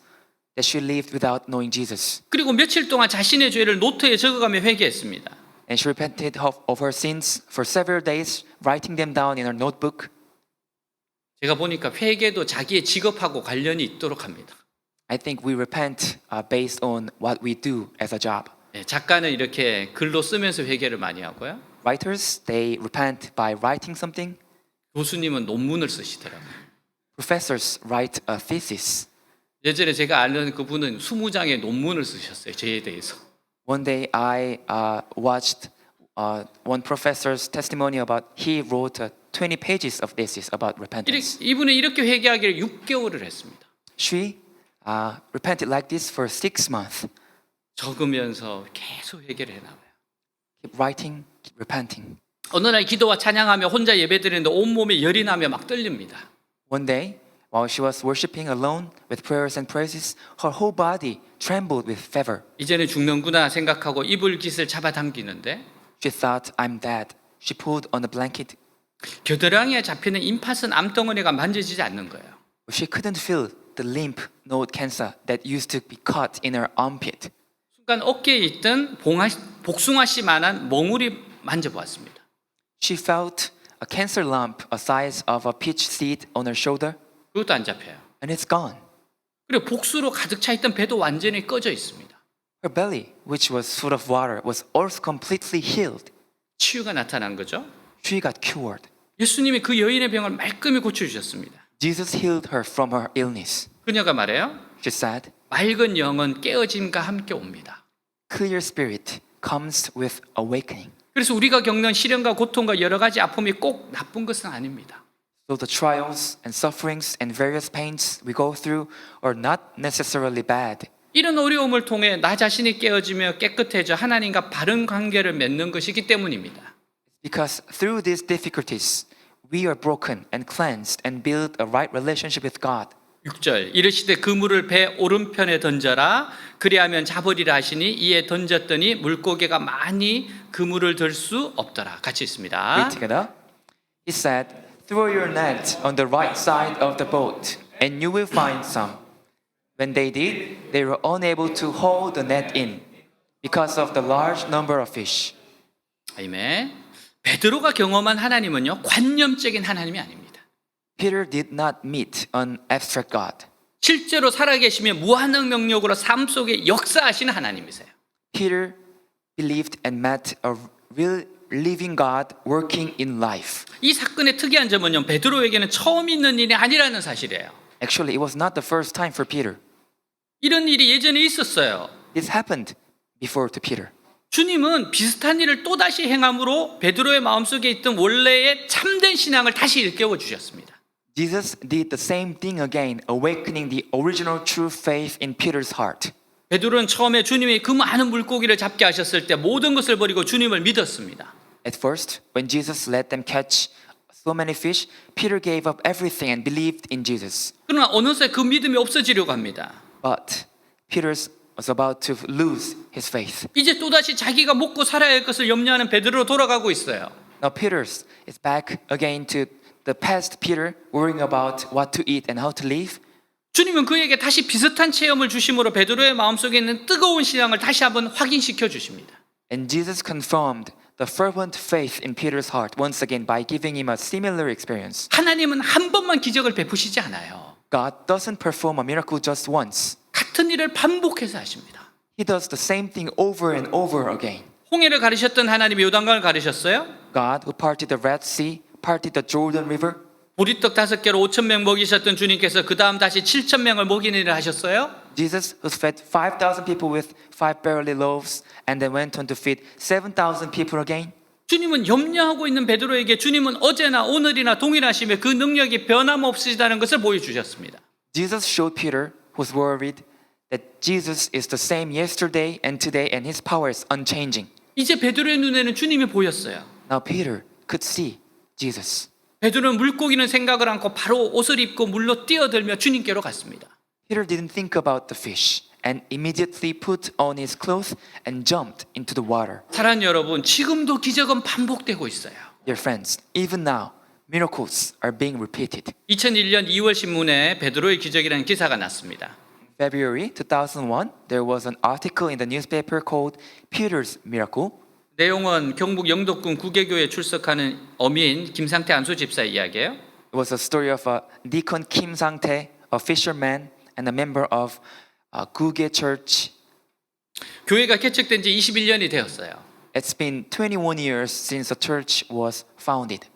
that she lived without knowing Jesus. 그리고 며칠 동안 자신의 죄를 노트에 적어가며 회개했습니다. And she repented of her sins for several days, writing them down in her notebook. 제가 보니까 회개도 자기의 직업하고 관련이 있도록 합니다. I think we repent based on what we do as a job. 작가는 이렇게 글로 쓰면서 회개를 많이 하고요. Writers, they repent by writing something. 교수님은 논문을 쓰시더라고요. Professors write a thesis. 예전에 제가 아는 그분은 20장의 논문을 쓰셨어요. 죄에 대해서. One day I watched one professor's testimony about he wrote 20 pages of thesis about repentance. 이분은 이렇게 회개하기를 6개월을 했습니다. She repented like this for 6 months. 적으면서 계속 회개를 해나가요. Keep writing, keep repenting. 어느 날 기도와 찬양하며 혼자 예배드리는데 온몸에 열이 나며 막 떨립니다. One day, while she was worshiping alone with prayers and praises, her whole body trembled with fever. 이제는 죽는구나 생각하고 이불깃을 잡아당기는데 She thought, I'm dead. She pulled on the blanket. 겨드랑이에 잡히는 임파선 암덩어리가 만져지지 않는 거예요. She couldn't feel the lymph node cancer that used to be caught in her armpit. 순간 어깨에 있던 복숭아씨만한 멍울이 만져보았습니다. She felt a cancer lump a size of a peach seed on her shoulder, 그것도 안 잡혀요. and it's gone. 그리고 복수로 가득 차 있던 배도 완전히 꺼져 있습니다. Her belly, which was full of water, was also completely healed. 치유가 나타난 거죠. She got cured. 예수님이 그 여인의 병을 말끔히 고쳐주셨습니다. Jesus healed her from her illness. 그녀가 말해요. She said, 맑은 영은 깨어짐과 함께 옵니다. clear spirit comes with awakening. 그래서 우리가 겪는 시련과 고통과 여러 가지 아픔이 꼭 나쁜 것은 아닙니다. So the trials and sufferings and various pains we go through are not necessarily bad. 이런 어려움을 통해 나 자신이 깨어지며 깨끗해져 하나님과 바른 관계를 맺는 것이기 때문입니다. Because through these difficulties, we are broken and cleansed and build a right relationship with God. 6절 이르시되 그물을 배 오른편에 던져라 그리하면 잡으리라 하시니 이에 던졌더니 물고기가 많이 그물을 들 수 없더라. 같이 있습니다. Read together. He said, "Throw your net on the right side of the boat, and you will find some." When they did, they were unable to hold the net in because of the large number of fish. 아멘. 베드로가 경험한 하나님은요 관념적인 하나님이 아닙니다. Peter did not meet an abstract God. 실제로 살아계시며 무한한 능력으로 삶 속에 역사하시는 하나님이세요. Peter believed and met a real living God working in life. 이 사건의 특이한 점은요 베드로에게는 처음 있는 일이 아니라는 사실이에요. Actually, it was not the first time for Peter. 이런 일이 예전에 있었어요. This happened before to Peter. 주님은 비슷한 일을 또다시 행함으로 베드로의 마음속에 있던 원래의 참된 신앙을 다시 일깨워 주셨습니다. Jesus did the same thing again, awakening the original true faith in Peter's heart. 베드로는 처음에 주님이 그 많은 물고기를 잡게 하셨을 때 모든 것을 버리고 주님을 믿었습니다. At first, when Jesus let them catch so many fish, Peter gave up everything and believed in Jesus. 그러나 어느새 그 믿음이 없어지려고 합니다. But Peter was about to lose his faith. 이제 또다시 자기가 먹고 살아야 할 것을 염려하는 베드로로 돌아가고 있어요. Now Peter is back again to the past Peter, worrying about what to eat and how to live. 주님은 그에게 다시 비슷한 체험을 주심으로 베드로의 마음속에 있는 뜨거운 신앙을 다시 한번 확인시켜 주십니다. And Jesus confirmed the fervent faith in Peter's heart once again by giving him a similar experience. 하나님은 한 번만 기적을 베푸시지 않아요. God doesn't perform a miracle just once. 같은 일을 반복해서 하십니다. He does the same thing over and over again. 홍해를 가르셨던 하나님이 요단강을 가르셨어요? God, who parted the Red Sea, parted the Jordan River. 보리떡 5개로 5,000명 먹이셨던 주님께서 그 다음 다시 7,000명을 먹이는 일을 하셨어요? Jesus, who fed 5,000 people with 5 barley loaves and then went on to feed 7,000 people again. 주님은 염려하고 있는 베드로에게 주님은 어제나 오늘이나 동일하시며 그 능력이 변함없으시다는 것을 보여주셨습니다. Jesus showed Peter, who's worried, that Jesus is the same yesterday and today and his power is unchanging. 이제 베드로의 눈에는 주님이 보였어요. Now Peter could see Jesus. 베드로는 물고기는 생각을 않고 바로 옷을 입고 물로 뛰어들며 주님께로 갔습니다. Peter didn't think about the fish and immediately put on his clothes and jumped into the water. 사랑하는 여러분, 지금도 기적은 반복되고 있어요. Dear friends, even now, miracles are being repeated. 2001년 2월 신문에 베드로의 기적이라는 기사가 났습니다. February 2001, there was an article in the newspaper called Peter's Miracle. 내용은 경북 영덕군 구계교에 출석하는 어민 김상태 안수 집사의 이야기예요. It was a story of a deacon Kim Sang-tae, a fisherman and a member of Guge Church. 교회가 개척된 지 21년이 되었어요. It's been 21 years since the church was founded.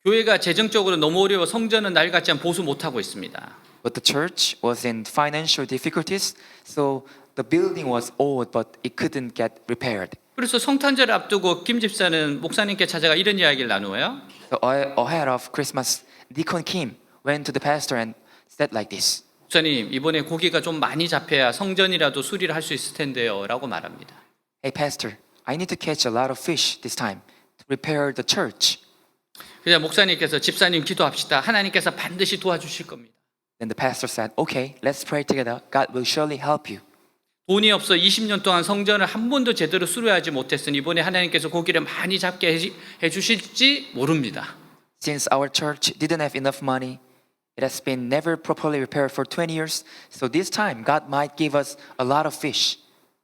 교회가 재정적으로 너무 어려워 성전은 낡았지 않 보수 못하고 있습니다. But the church was in financial difficulties, so the building was old, but it couldn't get repaired. 그래서 성탄절을 앞두고 김 집사는 목사님께 찾아가 이런 이야기를 나누어요. So ahead of Christmas, Deacon Kim went to the pastor and said like this. 목사님, 이번에 고기가 좀 많이 잡혀야 성전이라도 수리를 할 수 있을 텐데요 라고 말합니다. Hey pastor, I need to catch a lot of fish this time to repair the church. 그래서 목사님께서 집사님 기도합시다. 하나님께서 반드시 도와주실 겁니다. Then the pastor said, okay, let's pray together. God will surely help you. 돈이 없어 20년 동안 성전을 한 번도 제대로 수리하지 못했으니 이번에 하나님께서 고기를 많이 잡게 해주실지 모릅니다. Since our church didn't have enough money, it has been never properly repaired for 20 years. So this time, God might give us a lot of fish.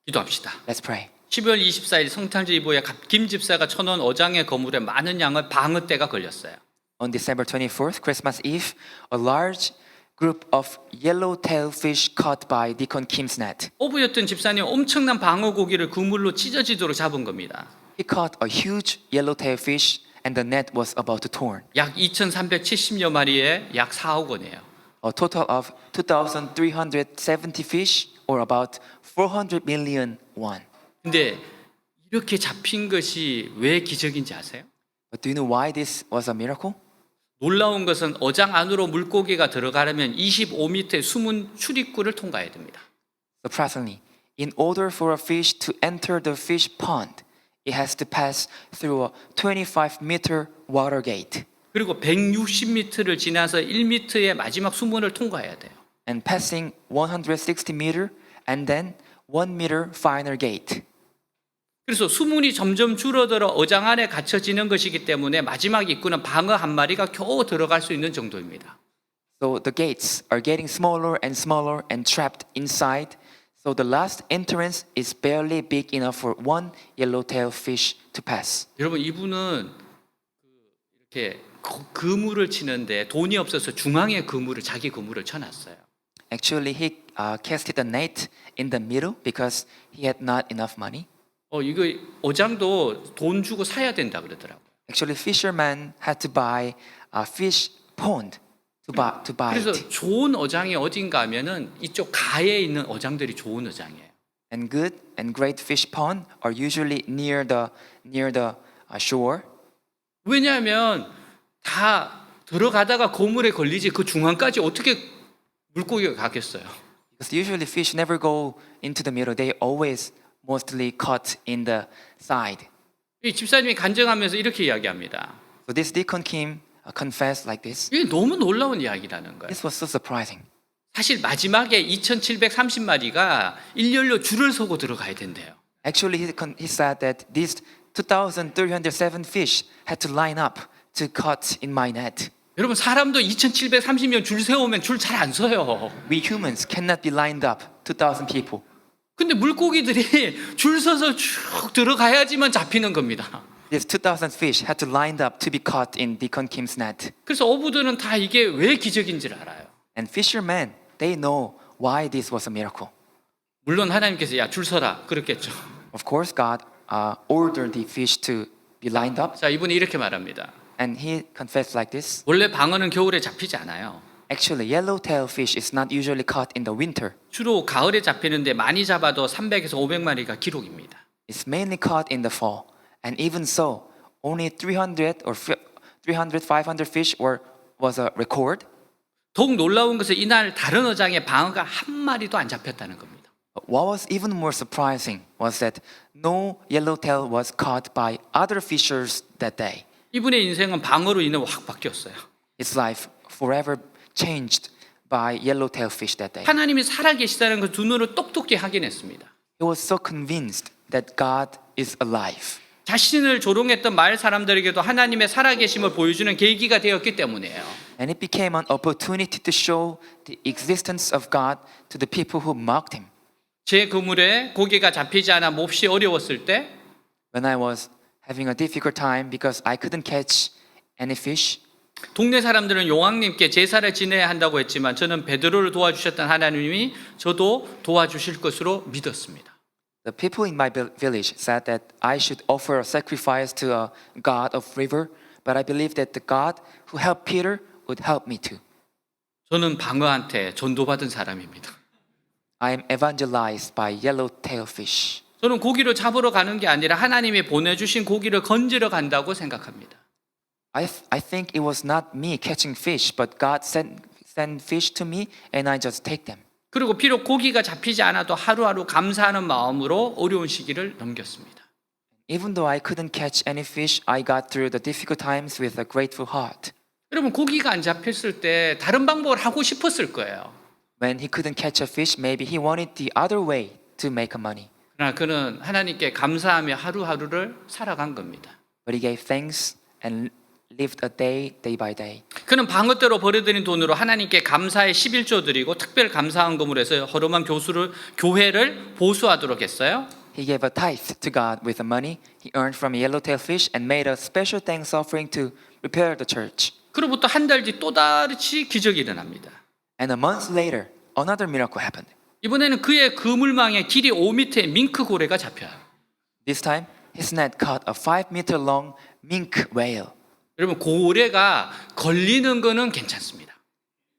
기도합시다. Let's pray. 12월 24일 성탄절 이후에 김 집사가 쳐놓은 어장의 거물에 많은 양을 방어떼가 걸렸어요. On December 24th, Christmas Eve, a large group of yellowtail fish caught by Deacon Kim's net. 오브였던 집사님 엄청난 방어 고기를 그물로 찢어지도록 잡은 겁니다. He caught a huge yellowtail fish and the net was about to torn. 약 2,370여 마리에 약 4억 원이에요. A total of 2,370 fish or about 400 million won. 근데 이렇게 잡힌 것이 왜 기적인지 아세요? But do you know why this was a miracle? 놀라운 것은 어장 안으로 물고기가 들어가려면 25m의 숨은 출입구를 통과해야 됩니다. Surprisingly, in order for a fish to enter the fish pond, it has to pass through a 25-meter water gate. 그리고 160m를 지나서 1m의 마지막 수문을 통과해야 돼요. And passing 160 meter and then 1 meter final gate. 그래서 수문이 점점 줄어들어 어장 안에 갇혀지는 것이기 때문에 마지막 입구는 방어 한 마리가 겨우 들어갈 수 있는 정도입니다. So the gates are getting smaller and smaller and trapped inside. So the last entrance is barely big enough for one yellowtail fish to pass. 여러분 이분은 이렇게 그물을 치는데 돈이 없어서 중앙에 그물을 자기 그물을 쳐놨어요. Actually, he casted the net in the middle because he had not enough money. 이거 어장도 돈 주고 사야 된다 그러더라고요. Actually, fishermen had to buy a fish pond to buy 그래서 it. 좋은 어장이 어딘가 하면은 이쪽 가에 있는 어장들이 좋은 어장이에요. And good and great fish pond are usually near the shore. 왜냐하면 다 들어가다가 고물에 걸리지 그 중앙까지 어떻게 물고기가 가겠어요. Because usually fish never go into the middle. They always mostly caught in the side. 이 집사님이 간증하면서 이렇게 이야기합니다. So this deacon Kim confessed like this. 이게 너무 놀라운 이야기라는 거예요. This was so surprising. 사실 마지막에 2,730마리가 일렬로 줄을 서고 들어가야 된대요. Actually, he said that these 2,307 fish had to line up to caught in my net. 여러분 사람도 2,730명 줄 세우면 줄 잘 안 서요. We humans cannot be lined up, 2,000 people. 근데 물고기들이 줄 서서 쭉 들어가야지만 잡히는 겁니다. These 2,000 fish had to line up to be caught in Deacon Kim's net. 그래서 어부들은 다 이게 왜 기적인지를 알아요. And fishermen, they know why this was a miracle. 물론 하나님께서 야 줄 서라 그랬겠죠. Of course, God ordered the fish to be lined up, 자 이분이 이렇게 말합니다. and he confessed like this. 원래 방어는 겨울에 잡히지 않아요. Actually, yellowtail fish is not usually caught in the winter. 주로 가을에 잡히는데 많이 잡아도 300에서 500마리가 기록입니다. It's mainly caught in the fall. And even so, only 300 or 300, 500 fish was a record. 더욱 놀라운 것은 이날 다른 어장에 방어가 한 마리도 안 잡혔다는 겁니다. But what was even more surprising was that no yellowtail was caught by other fishers that day. 이분의 인생은 방어로 인해 확 바뀌었어요. His life forever changed by yellowtail fish that day. 하나님이 살아계시다는 걸 두 눈으로 똑똑히 확인했습니다. He was so convinced that God is alive. 자신을 조롱했던 마을 사람들에게도 하나님의 살아계심을 보여주는 계기가 되었기 때문이에요. And it became an opportunity to show the existence of God to the people who mocked him. 제 그물에 고기가 잡히지 않아 몹시 어려웠을 때 When I was having a difficult time because I couldn't catch any fish, 동네 사람들은 용왕님께 제사를 지내야 한다고 했지만 저는 베드로를 도와주셨던 하나님이 저도 도와주실 것으로 믿었습니다. the people in my village said that I should offer a sacrifice to a god of river, but I believe that the God who helped Peter would help me too. 저는 방어한테 전도받은 사람입니다. I am evangelized by yellowtail fish. 저는 고기를 잡으러 가는 게 아니라 하나님이 보내주신 고기를 건지러 간다고 생각합니다. I think it was not me catching fish, but God sent fish to me and I just take them. 그리고 비록 고기가 잡히지 않아도 하루하루 감사하는 마음으로 어려운 시기를 넘겼습니다. Even though I couldn't catch any fish, I got through the difficult times with a grateful heart. 여러분 고기가 안 잡혔을 때 다른 방법을 하고 싶었을 거예요. When he couldn't catch a fish, maybe he wanted the other way to make money. 그러나 그는 하나님께 감사하며 하루하루를 살아간 겁니다. But he gave thanks and lived a day by day. 그는 방어대로 벌어들인 돈으로 하나님께 감사의 11조 드리고 특별 감사헌금으로 해서 허름한 교회를 보수하도록 했어요. He gave a tithe to God with the money he earned from yellowtail fish and made a special thanks offering to repair the church. 그로부터 한 달 뒤 또 다시 기적이 일어납니다. And a month later, another miracle happened. 이번에는 그의 그물망에 길이 5m의 밍크 고래가 잡혀요. This time, his net caught a 5-meter long mink whale. 여러분 고래가 걸리는 거는 괜찮습니다.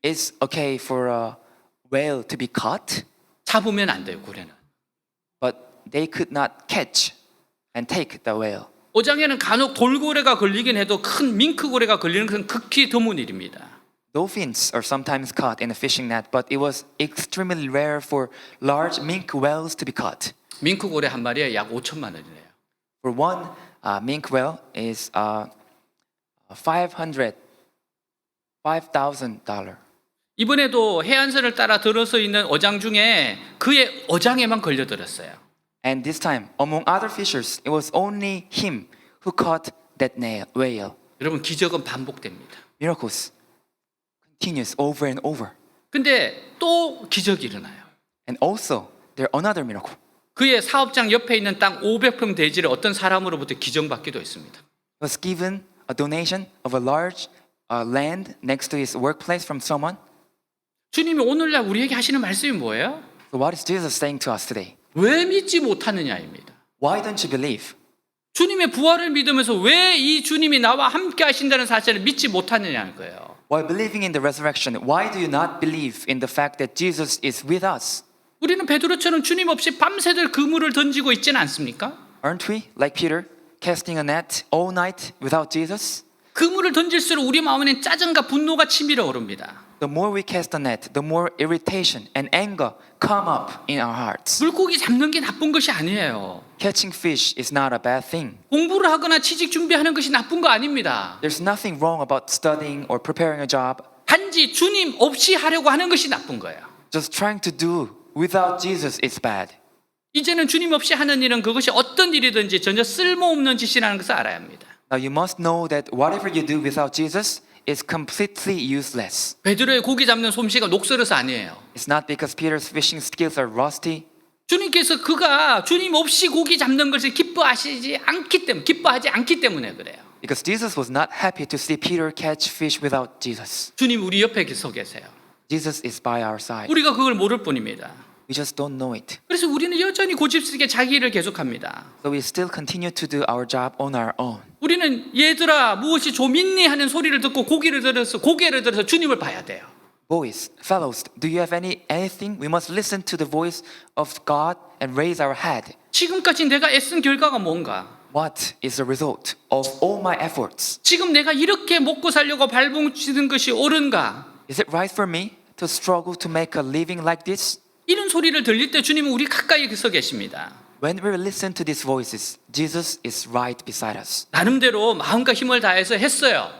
It's okay for a whale to be caught, 잡으면 안 돼요 고래는. but they could not catch and take the whale. 어장에는 간혹 돌고래가 걸리긴 해도 큰 밍크고래가 걸리는 것은 극히 드문 일입니다. Dolphins are sometimes caught in a fishing net, but it was extremely rare for large mink whales to be caught. 밍크고래 한 마리에 약 5천만 원이네요. For one mink whale is $5,000. 이번에도 해안선을 따라 들어서 있는 어장 중에 그의 어장에만 걸려들었어요. And this time, among other fishers, it was only him who caught that whale. 여러분 기적은 반복됩니다. Miracles continues over and over. 근데 또 기적이 일어나요. And also, there another miracle. 그의 사업장 옆에 있는 땅 500평 대지를 어떤 사람으로부터 기증받기도 했습니다. He was given a donation of a large land next to his workplace from someone. 주님이 오늘날 우리에게 하시는 말씀이 뭐예요? So what is Jesus saying to us today? 왜 믿지 못하느냐입니다. Why don't you believe? 주님의 부활을 믿으면서 왜 이 주님이 나와 함께 하신다는 사실을 믿지 못하느냐는 거예요. While believing in the resurrection, why do you not believe in the fact that Jesus is with us? 우리는 베드로처럼 주님 없이 밤새들 그물을 던지고 있지는 않습니까? Aren't we, like Peter, casting a net all night without Jesus? 그물을 던질수록 우리 마음에는 짜증과 분노가 치밀어 오릅니다. The more we cast the net, the more irritation and anger come up in our hearts. 물고기 잡는 게 나쁜 것이 아니에요. Catching fish is not a bad thing. 공부를 하거나 취직 준비하는 것이 나쁜 거 아닙니다. There's nothing wrong about studying or preparing a job. 단지 주님 없이 하려고 하는 것이 나쁜 거예요. Just trying to do without Jesus is bad. 이제는 주님 없이 하는 일은 그것이 어떤 일이든지 전혀 쓸모없는 짓이라는 것을 알아야 합니다. Now you must know that whatever you do without Jesus is completely useless. 베드로의 고기 잡는 솜씨가 녹슬어서 아니에요. It's not because Peter's fishing skills are rusty. 주님께서 그가 주님 없이 고기 잡는 것을 기뻐하지 않기 때문에 그래요. Because Jesus was not happy to see Peter catch fish without Jesus. 주님 우리 옆에 서 계세요. Jesus is by our side. 우리가 그걸 모를 뿐입니다. We just don't know it. 그래서 우리는 여전히 고집스럽게 자기 일을 계속합니다. So we still continue to do our job on our own. 우리는 얘들아 무엇이 좀 있니 하는 소리를 듣고 고개를 들어서 주님을 봐야 돼요. Boys, fellows, do you have anything? We must listen to the voice of God and raise our head. 지금까지 내가 애쓴 결과가 뭔가? What is the result of all my efforts? 지금 내가 이렇게 먹고 살려고 발버둥치는 것이 옳은가? Is it right for me to struggle to make a living like this? 이런 소리를 들릴 때 주님은 우리 가까이 서 계십니다. When we listen to these voices, Jesus is right beside us. 나름대로 마음과 힘을 다해서 했어요.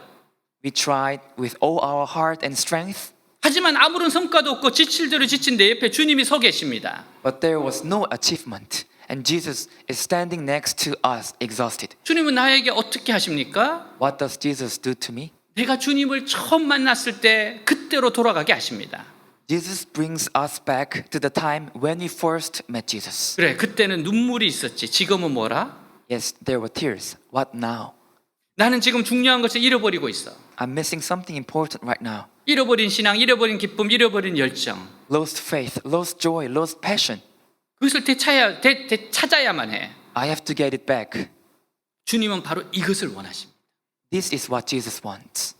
We tried with all our heart and strength, 하지만 아무런 성과도 없고 지칠 대로 지친 내 옆에 주님이 서 계십니다. but there was no achievement, and Jesus is standing next to us, exhausted. 주님은 나에게 어떻게 하십니까? What does Jesus do to me? 내가 주님을 처음 만났을 때 그때로 돌아가게 하십니다. Jesus brings us back to the time when we first met Jesus. 그래, 그때는 눈물이 있었지. 지금은 뭐라? Yes, there were tears. What now? 나는 지금 중요한 것을 잃어버리고 있어. I'm missing something important right now. 잃어버린 신앙, 잃어버린 기쁨, 잃어버린 열정. Lost faith, lost joy, lost passion. 그것을 되찾아야만 해. I have to get it back. 주님은 바로 이것을 원하십니다. This is what Jesus wants.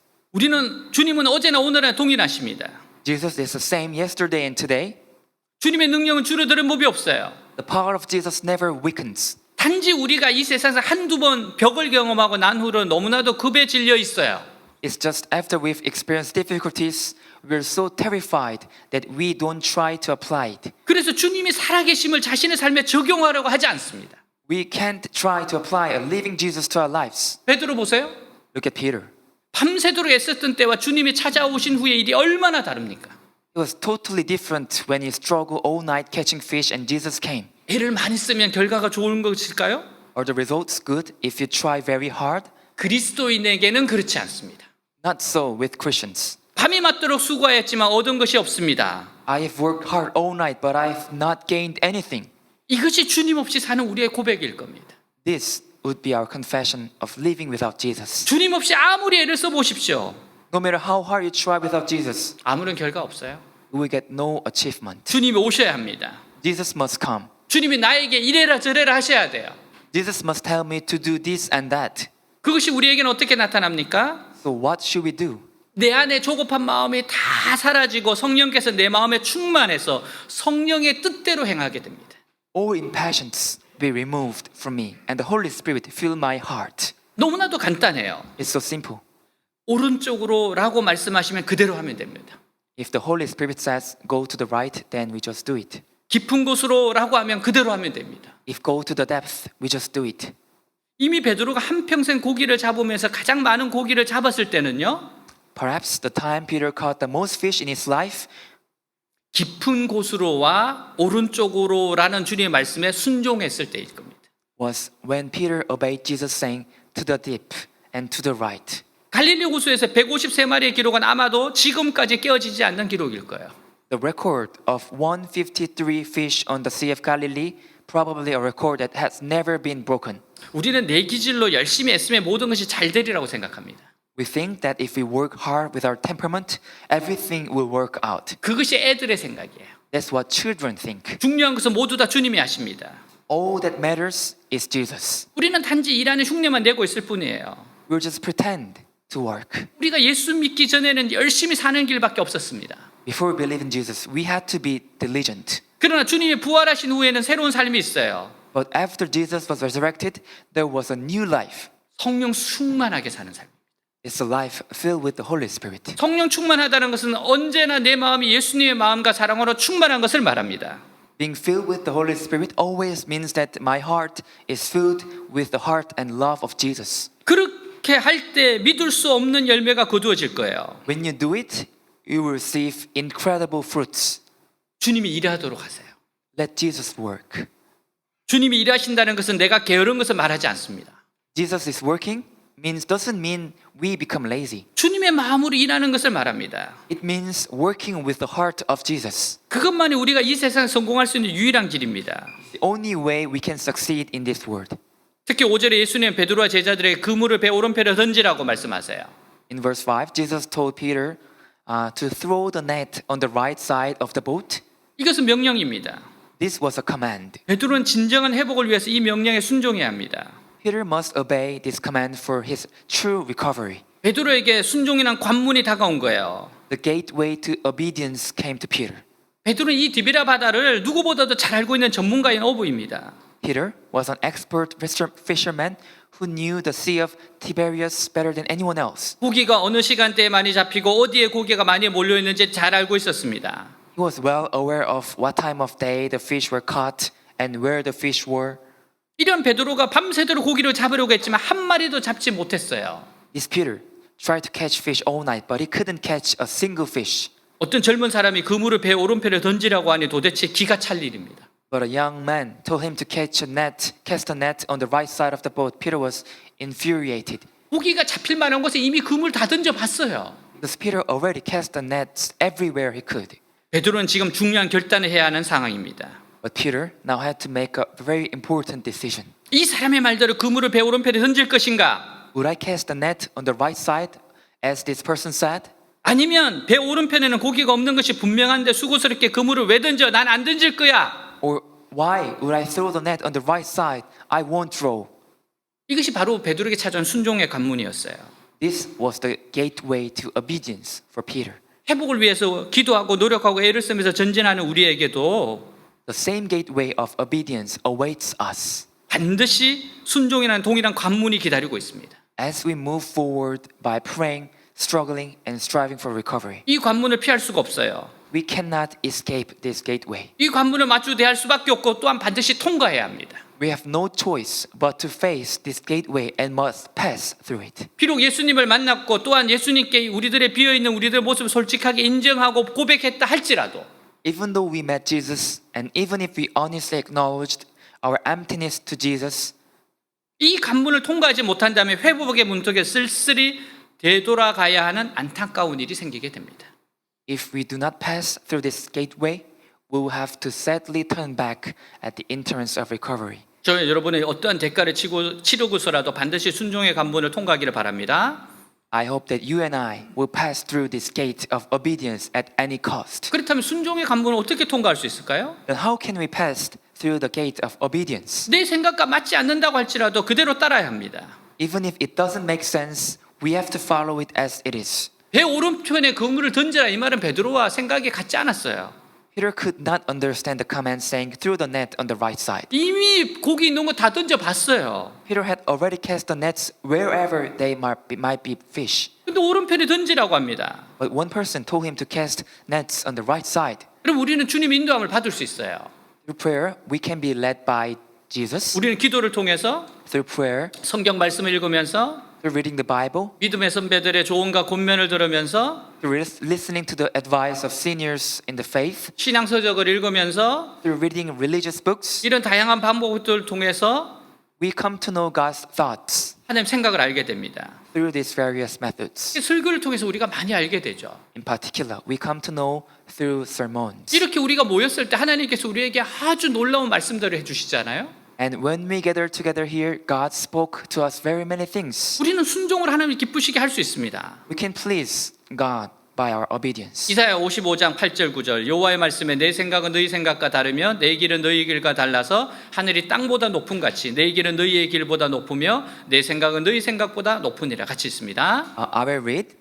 주님은 어제나 오늘나 동일하십니다. Jesus is the same yesterday and today. 주님의 능력은 줄어드는 법이 없어요. The power of Jesus never weakens. 단지 우리가 이 세상에서 한두 번 벽을 경험하고 난 후로 너무나도 급에 질려 있어요. It's just after we've experienced difficulties, we're so terrified that we don't try to apply it. 그래서 주님이 살아계심을 자신의 삶에 적용하려고 하지 않습니다. We can't try to apply a living Jesus to our lives. 베드로 보세요. Look at Peter. 밤새도록 애썼던 때와 주님이 찾아오신 후의 일이 얼마나 다릅니까? It was totally different when he struggled all night catching fish and Jesus came. 애를 많이 쓰면 결과가 좋은 것일까요? Are the results good if you try very hard? 그리스도인에게는 그렇지 않습니다. Not so with Christians. 밤이 맞도록 수고하였지만 얻은 것이 없습니다. I have worked hard all night, but I have not gained anything. 이것이 주님 없이 사는 우리의 고백일 겁니다. This would be our confession of living without Jesus. 주님 없이 아무리 애를 써보십시오. No matter how hard you try without Jesus, 아무런 결과 없어요. you will get no achievement. 주님이 오셔야 합니다. Jesus must come. 주님이 나에게 이래라 저래라 하셔야 돼요. Jesus must tell me to do this and that. 그것이 우리에게는 어떻게 나타납니까? So what should we do? 내 안에 조급한 마음이 다 사라지고 성령께서 내 마음에 충만해서 성령의 뜻대로 행하게 됩니다. All impatience, be removed from me and the Holy Spirit fill my heart. 너무나도 간단해요. It's so simple. 오른쪽으로라고 말씀하시면 그대로 하면 됩니다. If the Holy Spirit says go to the right, then we just do it. 깊은 곳으로라고 하면 그대로 하면 됩니다. If go to the depth, we just do it. 이미 베드로가 한평생 고기를 잡으면서 가장 많은 고기를 잡았을 때는요. Perhaps the time Peter caught the most fish in his life 깊은 곳으로와 오른쪽으로라는 주님의 말씀에 순종했을 때일 겁니다. was when Peter obeyed Jesus saying to the deep and to the right. 갈릴리 호수에서 153마리의 기록은 아마도 지금까지 깨어지지 않는 기록일 거예요. The record of 153 fish on the Sea of Galilee, probably a record that has never been broken. 우리는 내 기질로 열심히 애쓰면 모든 것이 잘 되리라고 생각합니다. We think that if we work hard with our temperament, everything will work out. 그것이 애들의 생각이에요. That's what children think. 중요한 것은 모두 다 주님이 아십니다. All that matters is Jesus. 우리는 단지 일하는 흉내만 내고 있을 뿐이에요. We'll just pretend to work. 우리가 예수 믿기 전에는 열심히 사는 길밖에 없었습니다. Before we believe in Jesus, we had to be diligent. 그러나 주님이 부활하신 후에는 새로운 삶이 있어요. But after Jesus was resurrected, there was a new life. 성령 충만하게 사는 삶. It's a life filled with the Holy Spirit. 성령 충만하다는 것은 언제나 내 마음이 예수님의 마음과 사랑으로 충만한 것을 말합니다. Being filled with the Holy Spirit always means that my heart is filled with the heart and love of Jesus. 그렇게 할 때 믿을 수 없는 열매가 거두어질 거예요. When you do it, you will receive incredible fruits. 주님이 일하도록 하세요. Let Jesus work. 주님이 일하신다는 것은 내가 게으른 것을 말하지 않습니다. Jesus is working doesn't mean we become lazy. 주님의 마음으로 일하는 것을 말합니다. It means working with the heart of Jesus. 그것만이 우리가 이 세상에 성공할 수 있는 유일한 길입니다. The only way we can succeed in this world. 특히 5절에 예수님은 베드로와 제자들에게 그물을 배 오른편에 던지라고 말씀하세요. In verse 5, Jesus told Peter to throw the net on the right side of the boat. 이것은 명령입니다. This was a command. 베드로는 진정한 회복을 위해서 이 명령에 순종해야 합니다. Peter must obey this command for his true recovery. 베드로에게 순종이란 관문이 다가온 거예요. The gateway to obedience came to Peter. 베드로는 이 디비라 바다를 누구보다도 잘 알고 있는 전문가인 어부입니다. Peter was an expert fisherman who knew the Sea of Tiberias better than anyone else. 고기가 어느 시간대에 많이 잡히고 어디에 고기가 많이 몰려 있는지 잘 알고 있었습니다. He was well aware of what time of day the fish were caught and where the fish were. 이런 베드로가 밤새도록 고기를 잡으려고 했지만 한 마리도 잡지 못했어요. This Peter tried to catch fish all night, but he couldn't catch a single fish. 어떤 젊은 사람이 그물을 배 오른편에 던지라고 하니 도대체 기가 찰 일입니다. But a young man told him to cast a net on the right side of the boat. Peter was infuriated. 고기가 잡힐 만한 곳에 이미 그물 다 던져봤어요. Because Peter already cast the nets everywhere he could. 베드로는 지금 중요한 결단을 해야 하는 상황입니다. But Peter now had to make a very important decision. 이 사람의 말대로 그물을 배 오른편에 던질 것인가? Would I cast the net on the right side, as this person said? 아니면 배 오른편에는 고기가 없는 것이 분명한데 수고스럽게 그물을 왜 던져? 난 안 던질 거야. Or why would I throw the net on the right side? I won't throw. 이것이 바로 베드로에게 찾아온 순종의 관문이었어요. This was the gateway to obedience for Peter. 회복을 위해서 기도하고 노력하고 애를 쓰면서 전진하는 우리에게도 The same gateway of obedience awaits us. 반드시 순종이라는 동일한 관문이 기다리고 있습니다. As we move forward by praying, struggling, and striving for recovery, 이 관문을 피할 수가 없어요. we cannot escape this gateway. 이 관문을 마주 대할 수밖에 없고 또한 반드시 통과해야 합니다. We have no choice but to face this gateway and must pass through it. 비록 예수님을 만났고 또한 예수님께 우리들의 비어있는 우리들의 모습을 솔직하게 인정하고 고백했다 할지라도 Even though we met Jesus, and even if we honestly acknowledged our emptiness to Jesus, 이 관문을 통과하지 못한다면 회복의 문턱에 쓸쓸히 되돌아가야 하는 안타까운 일이 생기게 됩니다. if we do not pass through this gateway, we will have to sadly turn back at the entrance of recovery. 저 여러분의 어떠한 대가를 치르고서라도 반드시 순종의 관문을 통과하기를 바랍니다. I hope that you and I will pass through this gate of obedience at any cost. 그렇다면 순종의 관문을 어떻게 통과할 수 있을까요? Then how can we pass through the gate of obedience? 내 생각과 맞지 않는다고 할지라도 그대로 따라야 합니다. Even if it doesn't make sense, we have to follow it as it is. 배 오른편에 그물을 던져라 이 말은 베드로와 생각이 같지 않았어요. Peter could not understand the command saying throw the net on the right side. 이미 고기 있는 거 다 던져봤어요. Peter had already cast the nets wherever they might be fish. 근데 오른편에 던지라고 합니다. But one person told him to cast nets on the right side. 그럼 우리는 주님 인도함을 받을 수 있어요. Through prayer, we can be led by Jesus. 우리는 기도를 통해서 Through prayer, 성경 말씀을 읽으면서 through reading the Bible, 믿음의 선배들의 조언과 권면을 들으면서 through listening to the advice of seniors in the faith, 신앙 서적을 읽으면서 through reading religious books, 이런 다양한 방법들을 통해서 we come to know God's thoughts 하나님 생각을 알게 됩니다. through these various methods. 설교를 통해서 우리가 많이 알게 되죠. In particular, we come to know through sermons. 이렇게 우리가 모였을 때 하나님께서 우리에게 아주 놀라운 말씀들을 해주시잖아요. And when we gather together here, God spoke to us very many things. 우리는 순종을 하나님 기쁘시게 할 수 있습니다. We can please God by our obedience. 이사야 55장 8절 9절 여호와의 말씀에 내 생각은 너희 생각과 다르며 내 길은 너희 길과 달라서 하늘이 땅보다 높음 같이 내 길은 너희의 길보다 높으며 내 생각은 너희 생각보다 높으니라 같이 있습니다. I will read.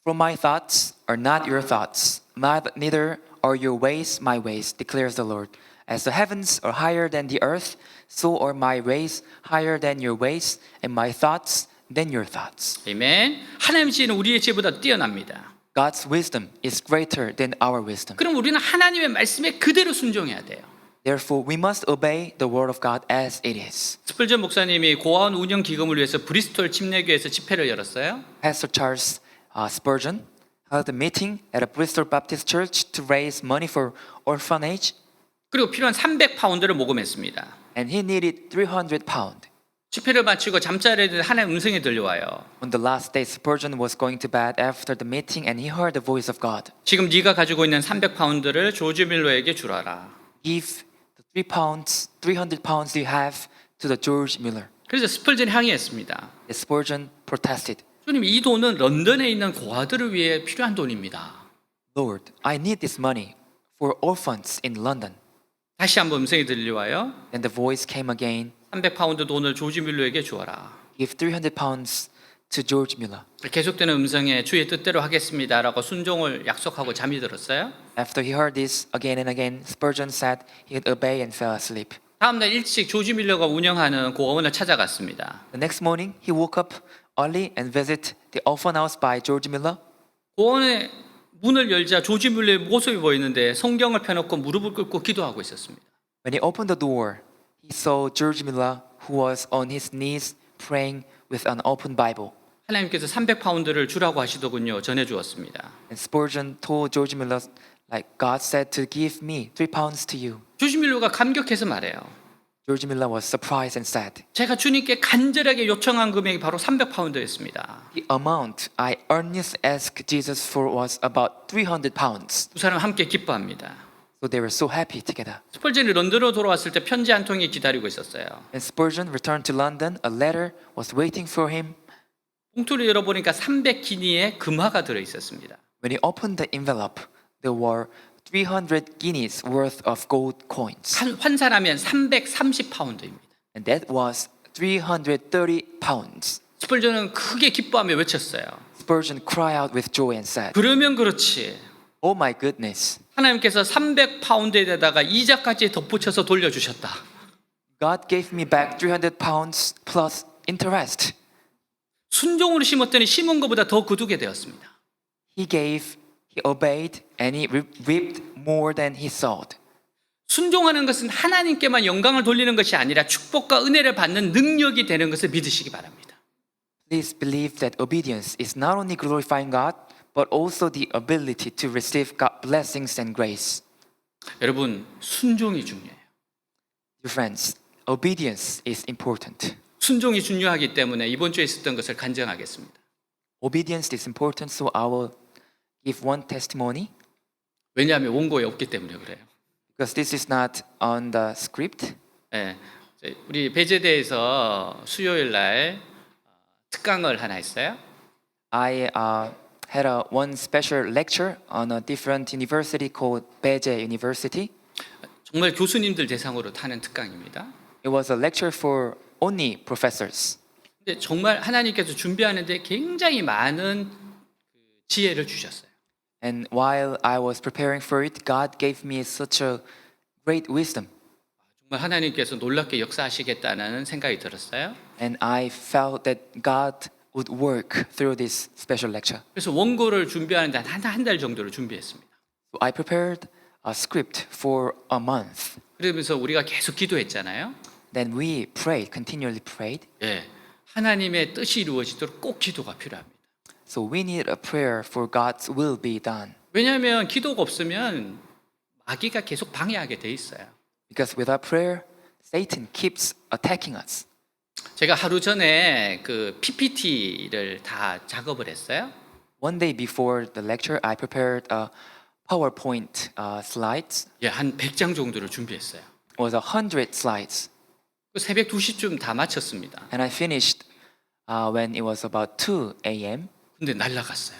For my thoughts are not your thoughts, neither are your ways my ways, declares the Lord. As the heavens are higher than the earth, so are my ways higher than your ways, and my thoughts than your thoughts. 아멘. 하나님의 지혜는 우리의 지혜보다 뛰어납니다. God's wisdom is greater than our wisdom. 그럼 우리는 하나님의 말씀에 그대로 순종해야 돼요. Therefore, we must obey the word of God as it is. 스펄전 목사님이 고아원 운영 기금을 위해서 브리스톨 침례교회에서 집회를 열었어요. Pastor Charles Spurgeon held a meeting at a Bristol Baptist church to raise money for orphanage, 그리고 필요한 300파운드를 모금했습니다. and he needed 300 pounds. 집회를 마치고 잠자리에 든 하나님의 음성이 들려와요. On the last day, Spurgeon was going to bed after the meeting, and he heard the voice of God. 지금 네가 가지고 있는 300파운드를 조지 밀러에게 주라라. Give the 300 pounds you have to the George Miller. 그래서 스펄전이 항의했습니다. Spurgeon protested, 주님, 이 돈은 런던에 있는 고아들을 위해 필요한 돈입니다. Lord, I need this money for orphans in London. 다시 한번 음성이 들려와요. Then the voice came again, 300파운드 돈을 조지 밀러에게 주어라. give 300 pounds to George Miller. 계속되는 음성에 주의 뜻대로 하겠습니다라고 순종을 약속하고 잠이 들었어요. After he heard this again and again, Spurgeon said he'd obey and fell asleep. 다음 날 일찍 조지 밀러가 운영하는 고아원을 찾아갔습니다. The next morning, he woke up early and visited the orphan house by George Miller. 고아원의 문을 열자 조지 밀러의 모습이 보이는데 성경을 펴놓고 무릎을 꿇고 기도하고 있었습니다. When he opened the door, he saw George Miller, who was on his knees praying with an open Bible. 하나님께서 300파운드를 주라고 하시더군요. 전해주었습니다. And Spurgeon told George Miller, like God said to give me 3 pounds to you. 조지 밀러가 감격해서 말해요. George Miller was surprised and said, 제가 주님께 간절하게 요청한 금액이 바로 300파운드였습니다. the amount I earnestly asked Jesus for was about 300 pounds. 두 사람 함께 기뻐합니다. So they were so happy together. 스펄전이 런던으로 돌아왔을 때 편지 한 통이 기다리고 있었어요. When Spurgeon returned to London, a letter was waiting for him. 봉투를 열어보니까 300기니의 금화가 들어있었습니다. When he opened the envelope, there were 300 guineas worth of gold coins. 환산하면 330파운드입니다. And that was 330 pounds. 스펄전은 크게 기뻐하며 외쳤어요. Spurgeon cried out with joy and said, 그러면 그렇지. Oh my goodness, 하나님께서 300파운드에다가 이자까지 덧붙여서 돌려주셨다. God gave me back 300 pounds plus interest. 순종으로 심었더니 심은 것보다 더 거두게 되었습니다. He obeyed, and he reaped more than he sowed. 순종하는 것은 하나님께만 영광을 돌리는 것이 아니라 축복과 은혜를 받는 능력이 되는 것을 믿으시기 바랍니다. Please believe that obedience is not only glorifying God, but also the ability to receive God blessings and grace. 여러분, 순종이 중요해요. Dear friends, obedience is important. 순종이 중요하기 때문에 이번 주에 있었던 것을 간증하겠습니다. Obedience is important, so I will give one testimony. 왜냐하면 원고에 없기 때문에 그래요. Because this is not on the script. 네, 우리 배제대에서 수요일 날 특강을 하나 했어요. I had one special lecture on a different university called Beje University. 정말 교수님들 대상으로 타는 특강입니다. It was a lecture for only professors. 근데 정말 하나님께서 준비하는데 굉장히 많은 지혜를 주셨어요. And while I was preparing for it, God gave me such a great wisdom. 정말 하나님께서 놀랍게 역사하시겠다는 생각이 들었어요. And I felt that God would work through this special lecture. 그래서 원고를 준비하는데 한 달 정도를 준비했습니다. So I prepared a script for a month. 그러면서 우리가 계속 기도했잖아요. Then we prayed, continually prayed. 예, 하나님의 뜻이 이루어지도록 꼭 기도가 필요합니다. So we need a prayer for God's will be done. 왜냐하면 기도가 없으면 마귀가 계속 방해하게 돼 있어요. Because without prayer, Satan keeps attacking us. 제가 하루 전에 그 PPT를 다 작업을 했어요. One day before the lecture, I prepared a PowerPoint slides. 예, 한 100장 정도를 준비했어요. It was 100 slides. 그 새벽 2시쯤 다 마쳤습니다. And I finished when it was about 2 a.m. 근데 날라갔어요.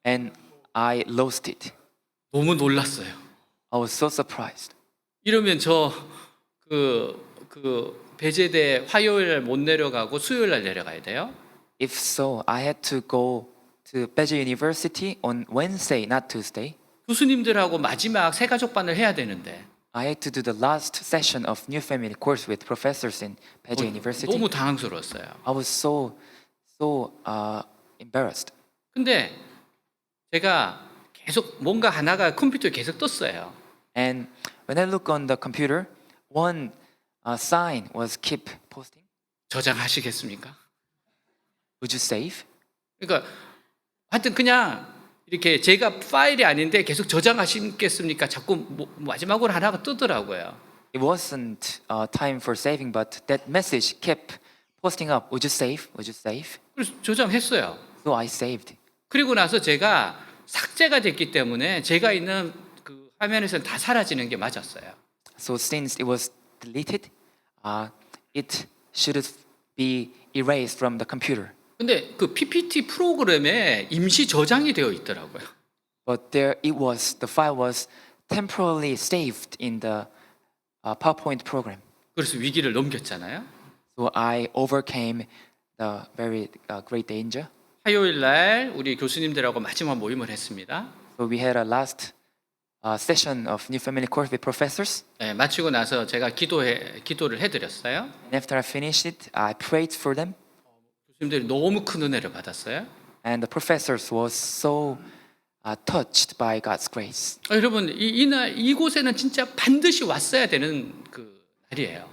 and I lost it. 너무 놀랐어요. I was so surprised. 이러면 저 배제대 화요일 못 내려가고 수요일 날 내려가야 돼요. If so, I had to go to Beja University on Wednesday, not Tuesday. 교수님들하고 마지막 새가족반을 해야 되는데 I had to do the last session of New Family course with professors in Beja University. 너무 당황스러웠어요. I was so embarrassed. 근데 제가 계속 뭔가 하나가 컴퓨터에 계속 떴어요. And when I look on the computer, one sign was keep posting. 저장하시겠습니까? Would you save? 그러니까 하여튼 그냥 이렇게 제가 파일이 아닌데 계속 저장하시겠습니까? 자꾸 마지막으로 하나가 뜨더라고요. It wasn't time for saving, but that message kept posting up. Would you save? Would you save? 그래서 저장했어요. So I saved. 그리고 나서 제가 삭제가 됐기 때문에 제가 있는 그 화면에서는 다 사라지는 게 맞았어요. So since it was deleted, it should be erased from the computer. 근데 그 PPT 프로그램에 임시 저장이 되어 있더라고요. But there it was. The file was temporarily saved in the PowerPoint program. 그래서 위기를 넘겼잖아요. So I overcame the very great danger. 화요일 날 우리 교수님들하고 마지막 모임을 했습니다. So we had a last session of New Family course with professors. 네, 마치고 나서 제가 기도를 해드렸어요. And after I finished it, I prayed for them. 교수님들이 너무 큰 은혜를 받았어요. And the professors was so touched by God's grace. 여러분 이곳에는 진짜 반드시 왔어야 되는 그 날이에요.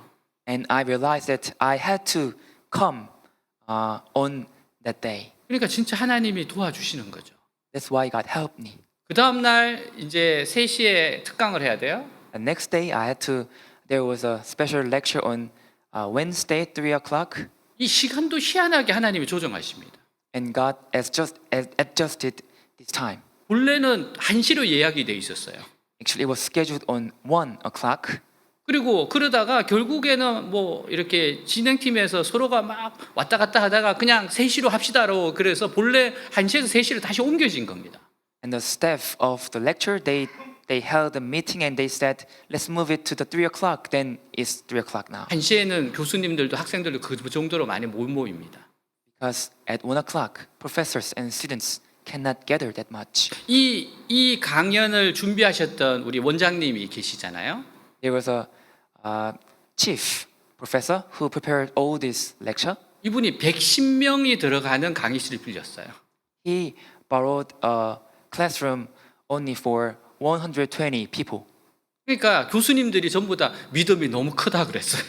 And I realized that I had to come on that day. 그러니까 진짜 하나님이 도와주시는 거죠. That's why God helped me. 그 다음 날 이제 3시에 특강을 해야 돼요. The next day, there was a special lecture on Wednesday, 3 o'clock. 이 시간도 희한하게 하나님이 조정하십니다. And God adjusted this time. 원래는 1시로 예약이 돼 있었어요. Actually, it was scheduled on 1 o'clock. 그리고 그러다가 결국에는 뭐 이렇게 진행팀에서 서로가 막 왔다 갔다 하다가 그냥 3시로 합시다로 그래서 본래 1시에서 3시로 다시 옮겨진 겁니다. And the staff of the lecture, they held a meeting and they said, let's move it to the 3 o'clock. Then it's 3 o'clock now. 1시에는 교수님들도 학생들도 그 정도로 많이 못 모입니다. Because at 1 o'clock, professors and students cannot gather that much. 이 강연을 준비하셨던 우리 원장님이 계시잖아요. There was a chief professor who prepared all this lecture. 이분이 110명이 들어가는 강의실을 빌렸어요. He borrowed a classroom only for 120 people. 그러니까 교수님들이 전부 다 믿음이 너무 크다 그랬어요.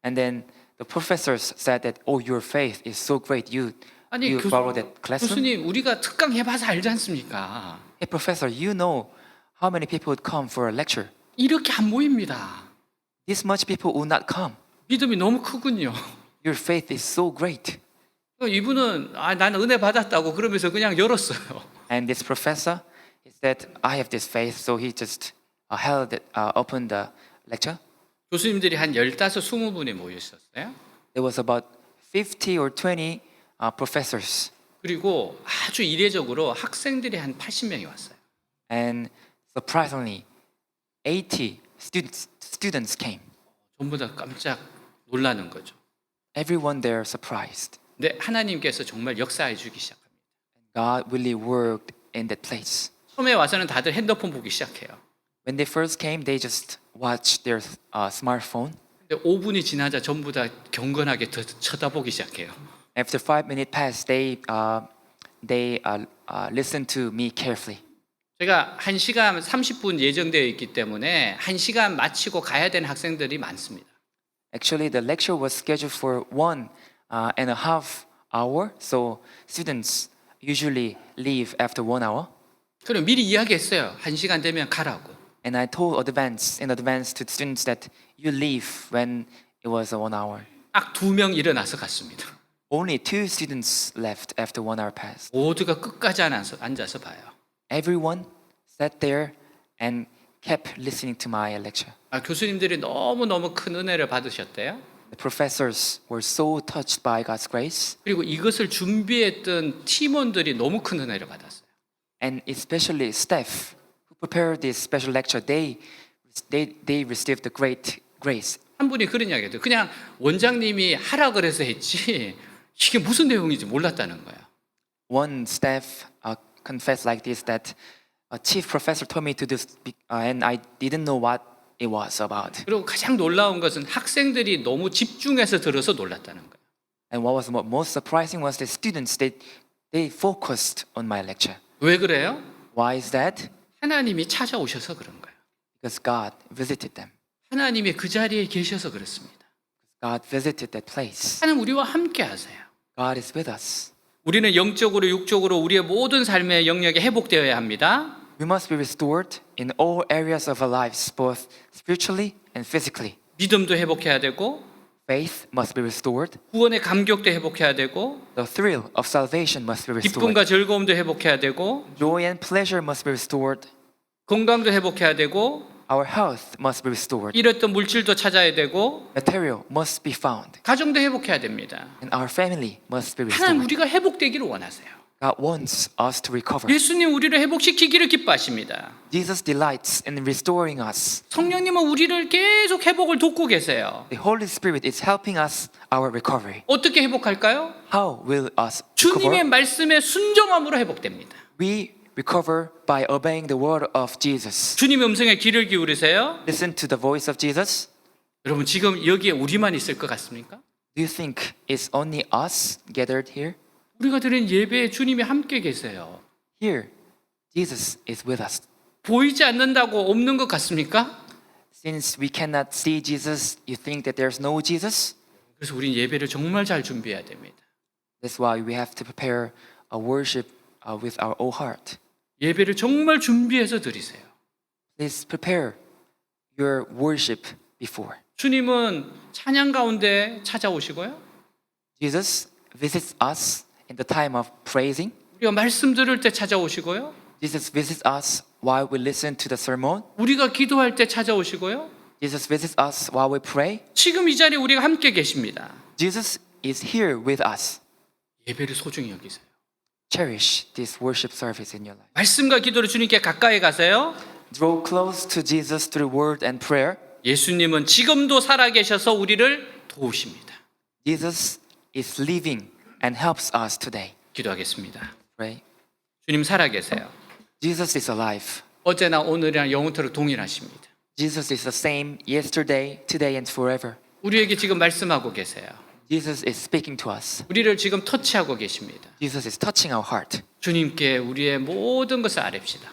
And then the professors said that, oh, your faith is so great. You 아니 borrowed that classroom. 교수님 우리가 특강 해봐서 알지 않습니까? Hey, professor, you know how many people would come for a lecture. 이렇게 안 모입니다. This much people would not come. 믿음이 너무 크군요. Your faith is so great. 이분은 나는 은혜 받았다고 그러면서 그냥 열었어요. And this professor, he said, I have this faith, so he just opened the lecture. 교수님들이 한 15, 20분이 모였었어요. There was about 50 or 20 professors. 그리고 아주 이례적으로 학생들이 한 80명이 왔어요. And surprisingly, 80 students came. 전부 다 깜짝 놀라는 거죠. Everyone there surprised. 근데 하나님께서 정말 역사해 주기 시작합니다. God really worked in that place. 처음에 와서는 다들 핸드폰 보기 시작해요. When they first came, they just watched their smartphone. 근데 5분이 지나자 전부 다 경건하게 쳐다보기 시작해요. After 5 minutes passed, they listened to me carefully. 제가 1시간 30분 예정되어 있기 때문에 1시간 마치고 가야 되는 학생들이 많습니다. Actually, the lecture was scheduled for 1.5 hour, so students usually leave after 1 hour. 그럼 미리 이야기했어요. 1시간 되면 가라고. And I told in advance to the students that you leave when it was 1 hour. 딱 2명 일어나서 갔습니다. Only 2 students left after 1 hour passed. 모두가 끝까지 앉아서 봐요. Everyone sat there and kept listening to my lecture. 교수님들이 너무너무 큰 은혜를 받으셨대요. The professors were so touched by God's grace, 그리고 이것을 준비했던 팀원들이 너무 큰 은혜를 받았어요. and especially staff who prepared this special lecture. They received the great grace. 한 분이 그런 이야기했어요. 그냥 원장님이 하라 그래서 했지 이게 무슨 내용인지 몰랐다는 거야. One staff confessed like this that a chief professor told me to do, and I didn't know what it was about. 그리고 가장 놀라운 것은 학생들이 너무 집중해서 들어서 놀랐다는 거예요. And what was most surprising was the students. They focused on my lecture. 왜 그래요? Why is that? 하나님이 찾아오셔서 그런 거예요. Because God visited them. 하나님이 그 자리에 계셔서 그렇습니다. God visited that place. 하나님 우리와 함께 하세요. God is with us. 우리는 영적으로 육적으로 우리의 모든 삶의 영역이 회복되어야 합니다. We must be restored in all areas of our lives, both spiritually and physically. 믿음도 회복해야 되고 Faith must be restored. 구원의 감격도 회복해야 되고 The thrill of salvation must be restored. 기쁨과 즐거움도 회복해야 되고 Joy and pleasure must be restored. 건강도 회복해야 되고 Our health must be restored. 잃었던 물질도 찾아야 되고 Material must be found. 가정도 회복해야 됩니다. And our family must be 하나님 restored. 우리가 회복되기를 원하세요. God wants us to recover. 예수님 우리를 회복시키기를 기뻐하십니다. Jesus delights in restoring us. 성령님은 우리를 계속 회복을 돕고 계세요. The Holy Spirit is helping us our recovery. 어떻게 회복할까요? How will us 주님의 recover? 말씀에 순종함으로 회복됩니다. We recover by obeying the word of Jesus. 주님의 음성에 귀를 기울이세요. Listen to the voice of Jesus. 여러분 지금 여기에 우리만 있을 것 같습니까? Do you think it's only us gathered here? 우리가 드린 예배에 주님이 함께 계세요. Here, Jesus is with us. 보이지 않는다고 없는 것 같습니까? Since we cannot see Jesus, you think that there's no Jesus? 그래서 우린 예배를 정말 잘 준비해야 됩니다. That's why we have to prepare a worship with our whole heart. 예배를 정말 준비해서 드리세요. Please prepare your worship before. 주님은 찬양 가운데 찾아오시고요. Jesus visits us in the time of praising. 우리가 말씀 들을 때 찾아오시고요. Jesus visits us while we listen to the sermon. 우리가 기도할 때 찾아오시고요. Jesus visits us while we pray. 지금 이 자리에 우리가 함께 계십니다. Jesus is here with us. 예배를 소중히 여기세요. Cherish this worship service in your life. 말씀과 기도로 주님께 가까이 가세요. Draw close to Jesus through word and prayer. 예수님은 지금도 살아계셔서 우리를 도우십니다. Jesus is living and helps us today. 기도하겠습니다. Pray. 주님 살아계세요. Jesus is alive. 어제나 오늘이랑 영원토록 동일하십니다. Jesus is the same yesterday, today, and forever. 우리에게 지금 말씀하고 계세요. Jesus is speaking to us. 우리를 지금 터치하고 계십니다. Jesus is touching our heart. 주님께 우리의 모든 것을 아뢰읍시다.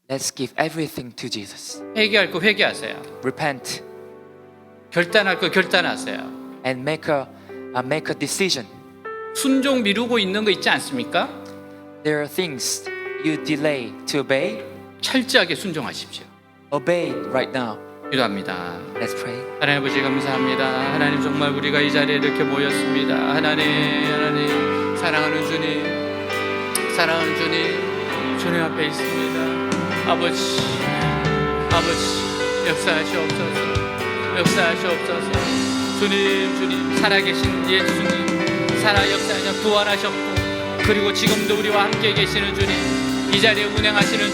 Let's give everything to Jesus. 회개할 거 회개하세요. Repent 결단할 거 결단하세요. and make a decision. 순종 미루고 있는 거 있지 않습니까? There are things you delay to obey. 철저하게 순종하십시오. Obey right now. 기도합니다. Let's pray. 하나님 아버지 감사합니다. 하나님 정말 우리가 이 자리에 이렇게 모였습니다. 하나님 사랑하는 주님 앞에 있습니다. 아버지 역사하시옵소서. 주님 살아계신 예수님 살아 역사하셔 부활하셨고 그리고 지금도 우리와 함께 계시는 주님 이 자리에 운행하시는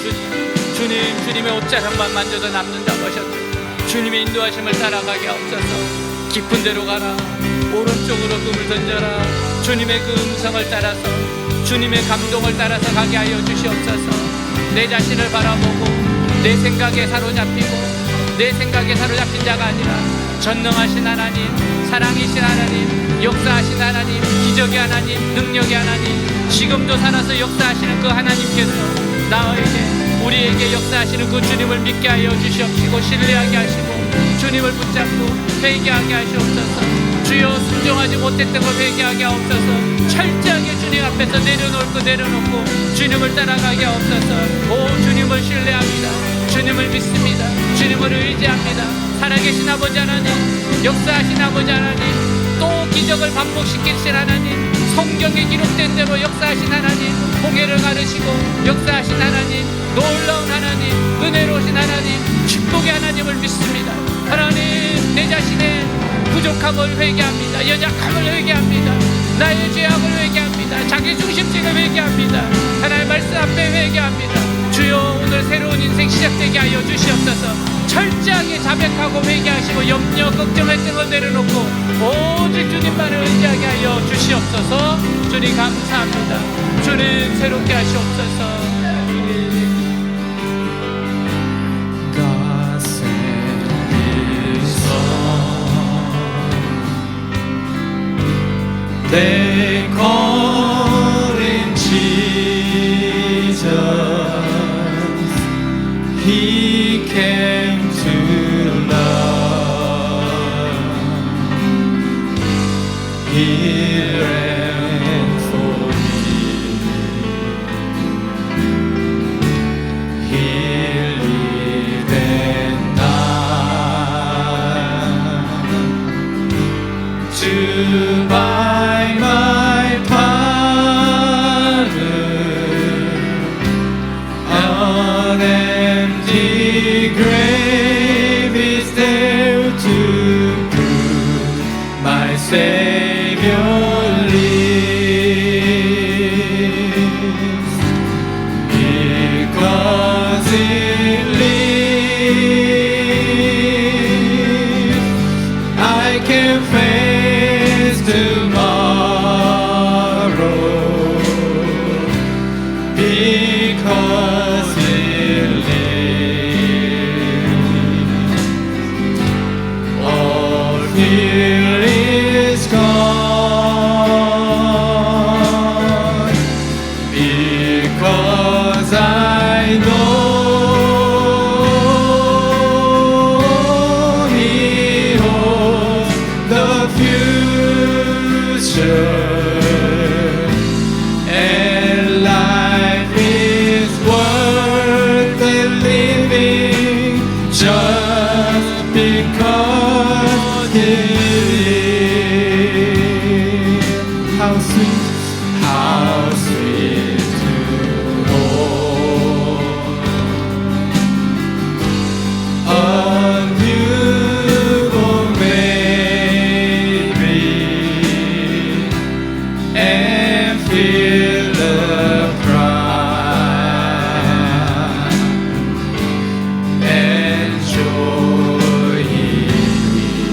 주님의 옷자락만 만져도 남는다고 하셨죠. 주님의 인도하심을 따라가게 하옵소서. 깊은 데로 가라 오른쪽으로 금을 던져라. 주님의 그 음성을 따라서 주님의 감동을 따라서 가게 하여 주시옵소서. 내 자신을 바라보고 내 생각에 사로잡히고 내 생각에 사로잡힌 자가 아니라 전능하신 하나님, 사랑이신 하나님, 역사하신 하나님, 기적의 하나님, 능력의 하나님, 지금도 살아서 역사하시는 그 하나님께서 나에게, 우리에게 역사하시는 그 주님을 믿게 하여 주시옵시고 신뢰하게 하시고 주님을 붙잡고 회개하게 하시옵소서. 주여, 순종하지 못했던 걸 회개하게 하옵소서. 철저하게 주님 앞에서 내려놓을 거 내려놓고 주님을 따라가게 하옵소서. 오, 주님을 신뢰합니다. 주님을 믿습니다. 주님을 의지합니다. 살아계신 아버지 하나님, 역사하신 아버지 하나님, 또 기적을 반복시키신 하나님, 성경에 기록된 대로 역사하신 하나님, 홍해를 가르시고 역사하신 하나님, 놀라운 하나님, 은혜로우신 하나님, 축복의 하나님을 믿습니다. 하나님, 내 자신의 부족함을 회개합니다. 연약함을 회개합니다. 나의 죄악을 회개합니다. 자기중심증을 회개합니다. 하나님 말씀 앞에 회개합니다. 주여, 오늘 새로운 인생 시작되게 하여 주시옵소서. 철저하게 자백하고 회개하시고 염려 걱정했던 걸 내려놓고 오직 주님만을 의지하게 하여 주시옵소서. 주님 감사합니다. 주님 새롭게 하시옵소서. God sent His Son. They call Him Jesus. He came to love. He ran for me. He lived and died to buy my pardon. An empty grave is there to prove my Savior lives. Because He lives, I can face tomorrow. Because He lives, all fear is gone. Because I know He holds the future. And life is worth the living just because He lives. How sweet to hold a newborn baby and feel the pride and joy He gives.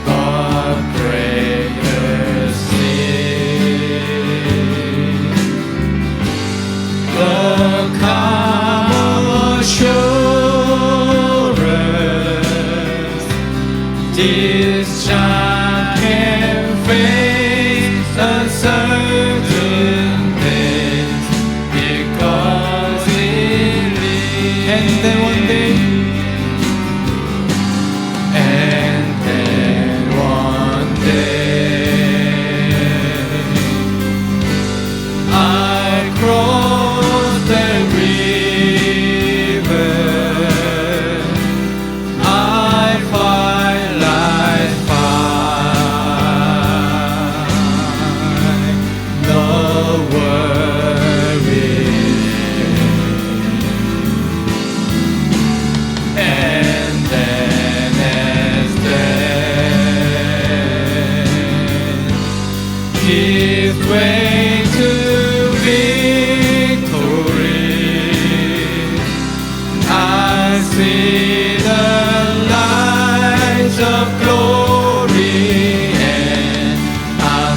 But breakers sing the calm assurance this child can face uncertain days because He lives. And then one day, I cross the river, I find life fine, no worry. And then as death gives way to victory, I see the lights of glory, and I'm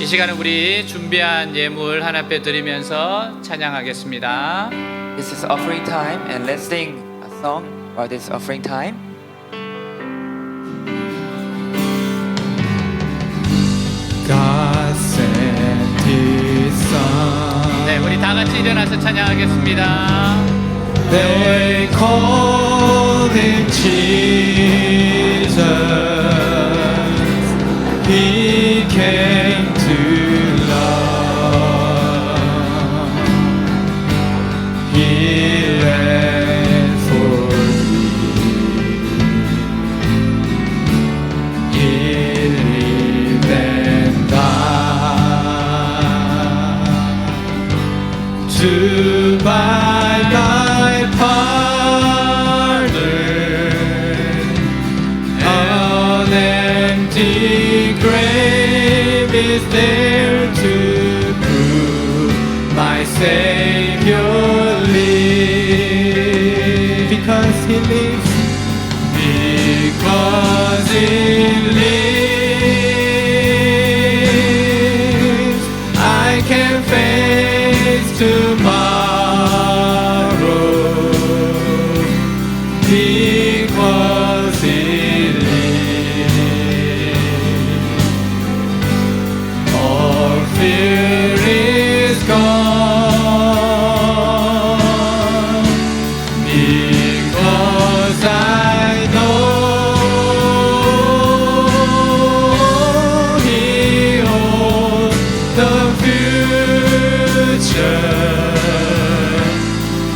시간은 우리 준비한 예물 하나빼 드리면서 찬양하겠습니다. This is offering time, and let's sing a song for this offering time. God sent His Son. 네, 우리 다 같이 일어나서 찬양하겠습니다. They called Him Jesus. He came to love. He bled for thee. He lived and died to buy thy pardon. An empty grave is there to prove my Savior lives. Because He lives. Because He lives, I can face tomorrow. Because He lives, all fear is gone. Because I know He holds the future,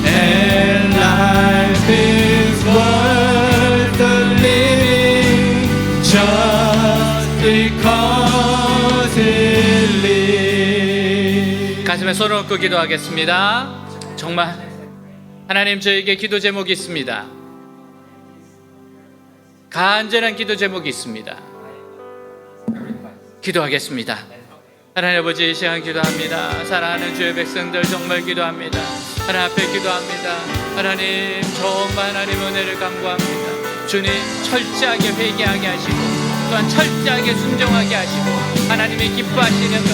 and life is worth the living just because He lives. 가슴에 손을 얹고 기도하겠습니다. 정말 하나님, 저에게 기도 제목이 있습니다. 간절한 기도 제목이 있습니다. 기도하겠습니다. 하나님 아버지, 이 시간 기도합니다. 사랑하는 주의 백성들 정말 기도합니다. 하나님 앞에 기도합니다. 하나님, 정말 하나님 은혜를 간구합니다. 주님, 철저하게 회개하게 하시고 또한 철저하게 순종하게 하시고 하나님이 기뻐하시는 것,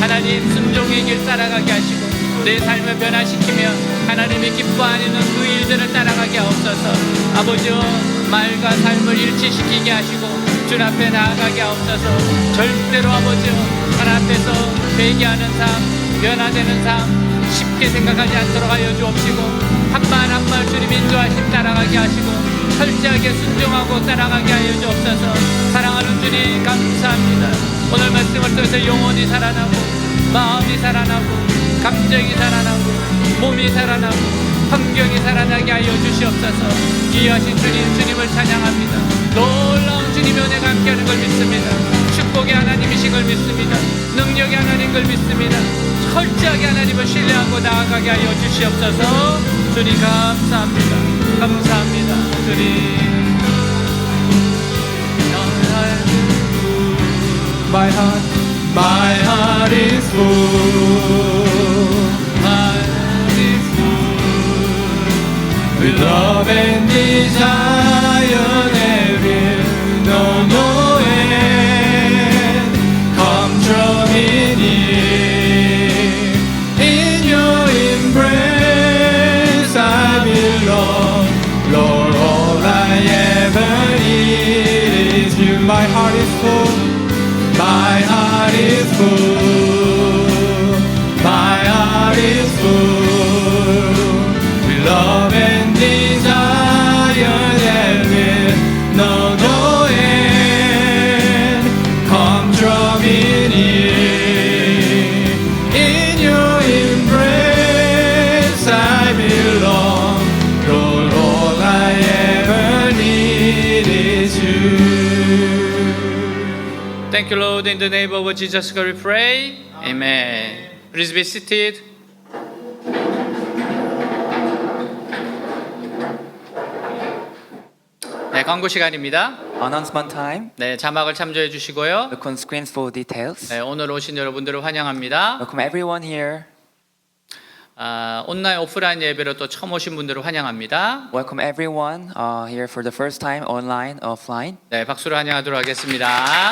하나님 순종의 길 따라가게 하시고 내 삶을 변화시키며 하나님이 기뻐하는 그 일들을 따라가게 하옵소서. 아버지여, 말과 삶을 일치시키게 하시고 주 앞에 나아가게 하옵소서. 절대로 아버지여, 하나님 앞에서 회개하는 삶, 변화되는 삶 쉽게 생각하지 않도록 하여 주옵시고 한 말 한 말 주님 인도하심 따라가게 하시고 철저하게 순종하고 따라가게 하여 주옵소서. 사랑하는 주님 감사합니다. 오늘 말씀을 통해서 영혼이 살아나고 마음이 살아나고 감정이 살아나고 몸이 살아나고 환경이 살아나게 하여 주시옵소서. 귀하신 주님, 주님을 찬양합니다. 놀라운 주님의 은혜가 함께하는 걸 믿습니다. 축복의 하나님이신 걸 믿습니다. 능력의 하나님인 걸 믿습니다. 철저하게 하나님을 신뢰하고 나아가게 하여 주시옵소서. 주님 감사합니다. 감사합니다. 주님. My heart is full. My heart is full with love and desire that will know no end. Come draw me near. In your embrace I belong. Lord, all I ever need is you. My heart is full. My heart is full. My heart is full with love and desire that will know no end. Come draw me near. In your embrace I belong. Lord, all I ever need is you. Thank you, Lord. In the name of Jesus Christ we pray. Amen. Please be seated. 네, 광고 시간입니다. Announcement time. 네, 자막을 참조해 주시고요. Look on screens for details. 네, 오늘 오신 여러분들을 환영합니다. Welcome everyone here. 온라인 오프라인 예배로 또 처음 오신 분들을 환영합니다. Welcome everyone here for the first time, online, offline. 네, 박수로 환영하도록 하겠습니다.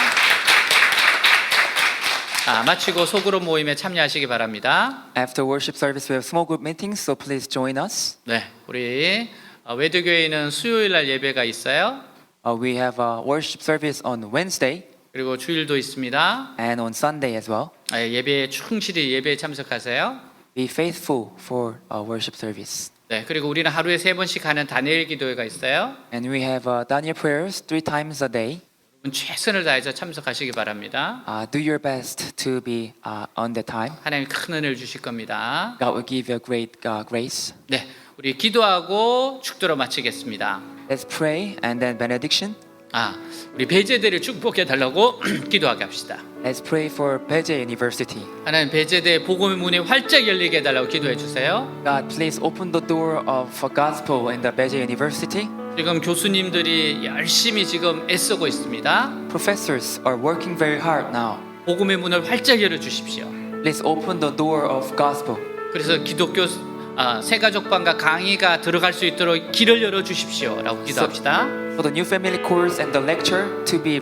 마치고 소그룹 모임에 참여하시기 바랍니다. After worship service, we have small group meetings, so please join us. 네, 우리 외두교회는 수요일 날 예배가 있어요. We have a worship service on Wednesday 그리고 주일도 있습니다. and on Sunday as well. 예배에 충실히 예배에 참석하세요. Be faithful for our worship service. 네, 그리고 우리는 하루에 3번씩 하는 다니엘 기도회가 있어요. And we have Daniel prayers 3 times a day. 여러분 최선을 다해서 참석하시기 바랍니다. Do your best to be on the time. 하나님 큰 은혜를 주실 겁니다. God will give you a great grace. 네, 우리 기도하고 축도로 마치겠습니다. Let's pray and then benediction. 우리 배제대를 축복해 달라고 기도하게 합시다. Let's pray for Beje University. 하나님 배제대 복음의 문이 활짝 열리게 해달라고 기도해 주세요. God, please open the door of gospel in the Beje University. 지금 교수님들이 열심히 지금 애쓰고 있습니다. Professors are working very hard now. 복음의 문을 활짝 열어 주십시오. Please open the door of gospel. 그래서 기독교 새가족반과 강의가 들어갈 수 있도록 길을 열어 주십시오라고 기도합시다. For the new family course and the lecture to be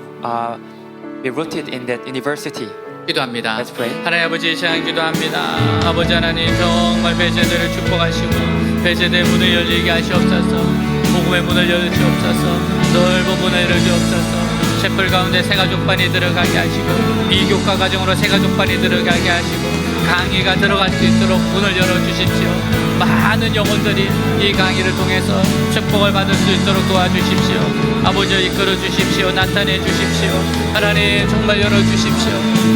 rooted in that university. 기도합니다. Let's pray. 하나님 아버지 시간 기도합니다. 아버지 하나님 정말 배제대를 축복하시고 배제대 문을 열리게 하시옵소서. 복음의 문을 열주옵소서. 넓은 문을 열주옵소서. 촛불 가운데 새가족반이 들어가게 하시고 비교과 과정으로 새가족반이 들어가게 하시고 강의가 들어갈 수 있도록 문을 열어주십시오. 많은 영혼들이 이 강의를 통해서 축복을 받을 수 있도록 도와주십시오. 아버지 이끌어 주십시오. 나타내 주십시오. 하나님 정말 열어주십시오.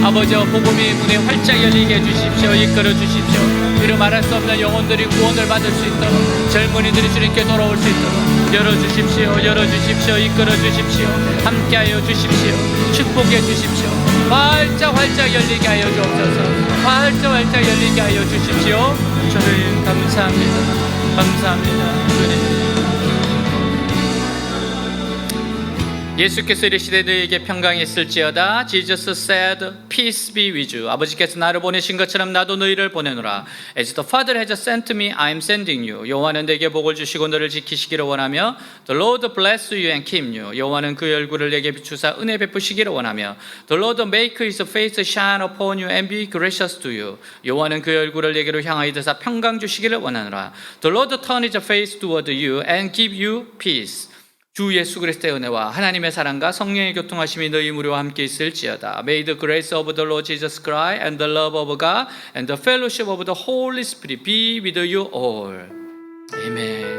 아버지 복음의 문이 활짝 열리게 해주십시오. 이끌어 주십시오. 이루 말할 수 없는 영혼들이 구원을 받을 수 있도록 젊은이들이 주님께 돌아올 수 있도록 열어주십시오. 열어주십시오. 이끌어 주십시오. 함께하여 주십시오. 축복해 주십시오. 활짝 열리게 하여 주옵소서. 활짝 열리게 하여 주십시오. 주님 감사합니다. 주님. 예수께서 이르시되 너희에게 평강이 있을지어다. Jesus said, peace be with you. 아버지께서 나를 보내신 것처럼 나도 너희를 보내노라. As the Father has sent me, I am sending you. 여호와는 내게 복을 주시고 너를 지키시기를 원하며 The Lord bless you and keep you. 여호와는 그의 얼굴을 내게 비추사 은혜 베푸시기를 원하며 The Lord make his face shine upon you and be gracious to you. 여호와는 그의 얼굴을 내게로 향하여 드사 평강 주시기를 원하노라. The Lord turn his face toward you and give you peace. 주 예수 그리스도의 은혜와 하나님의 사랑과 성령의 교통하심이 너희 무리와 함께 있을지어다. May the grace of the Lord Jesus Christ and the love of God and the fellowship of the Holy Spirit be with you all. Amen.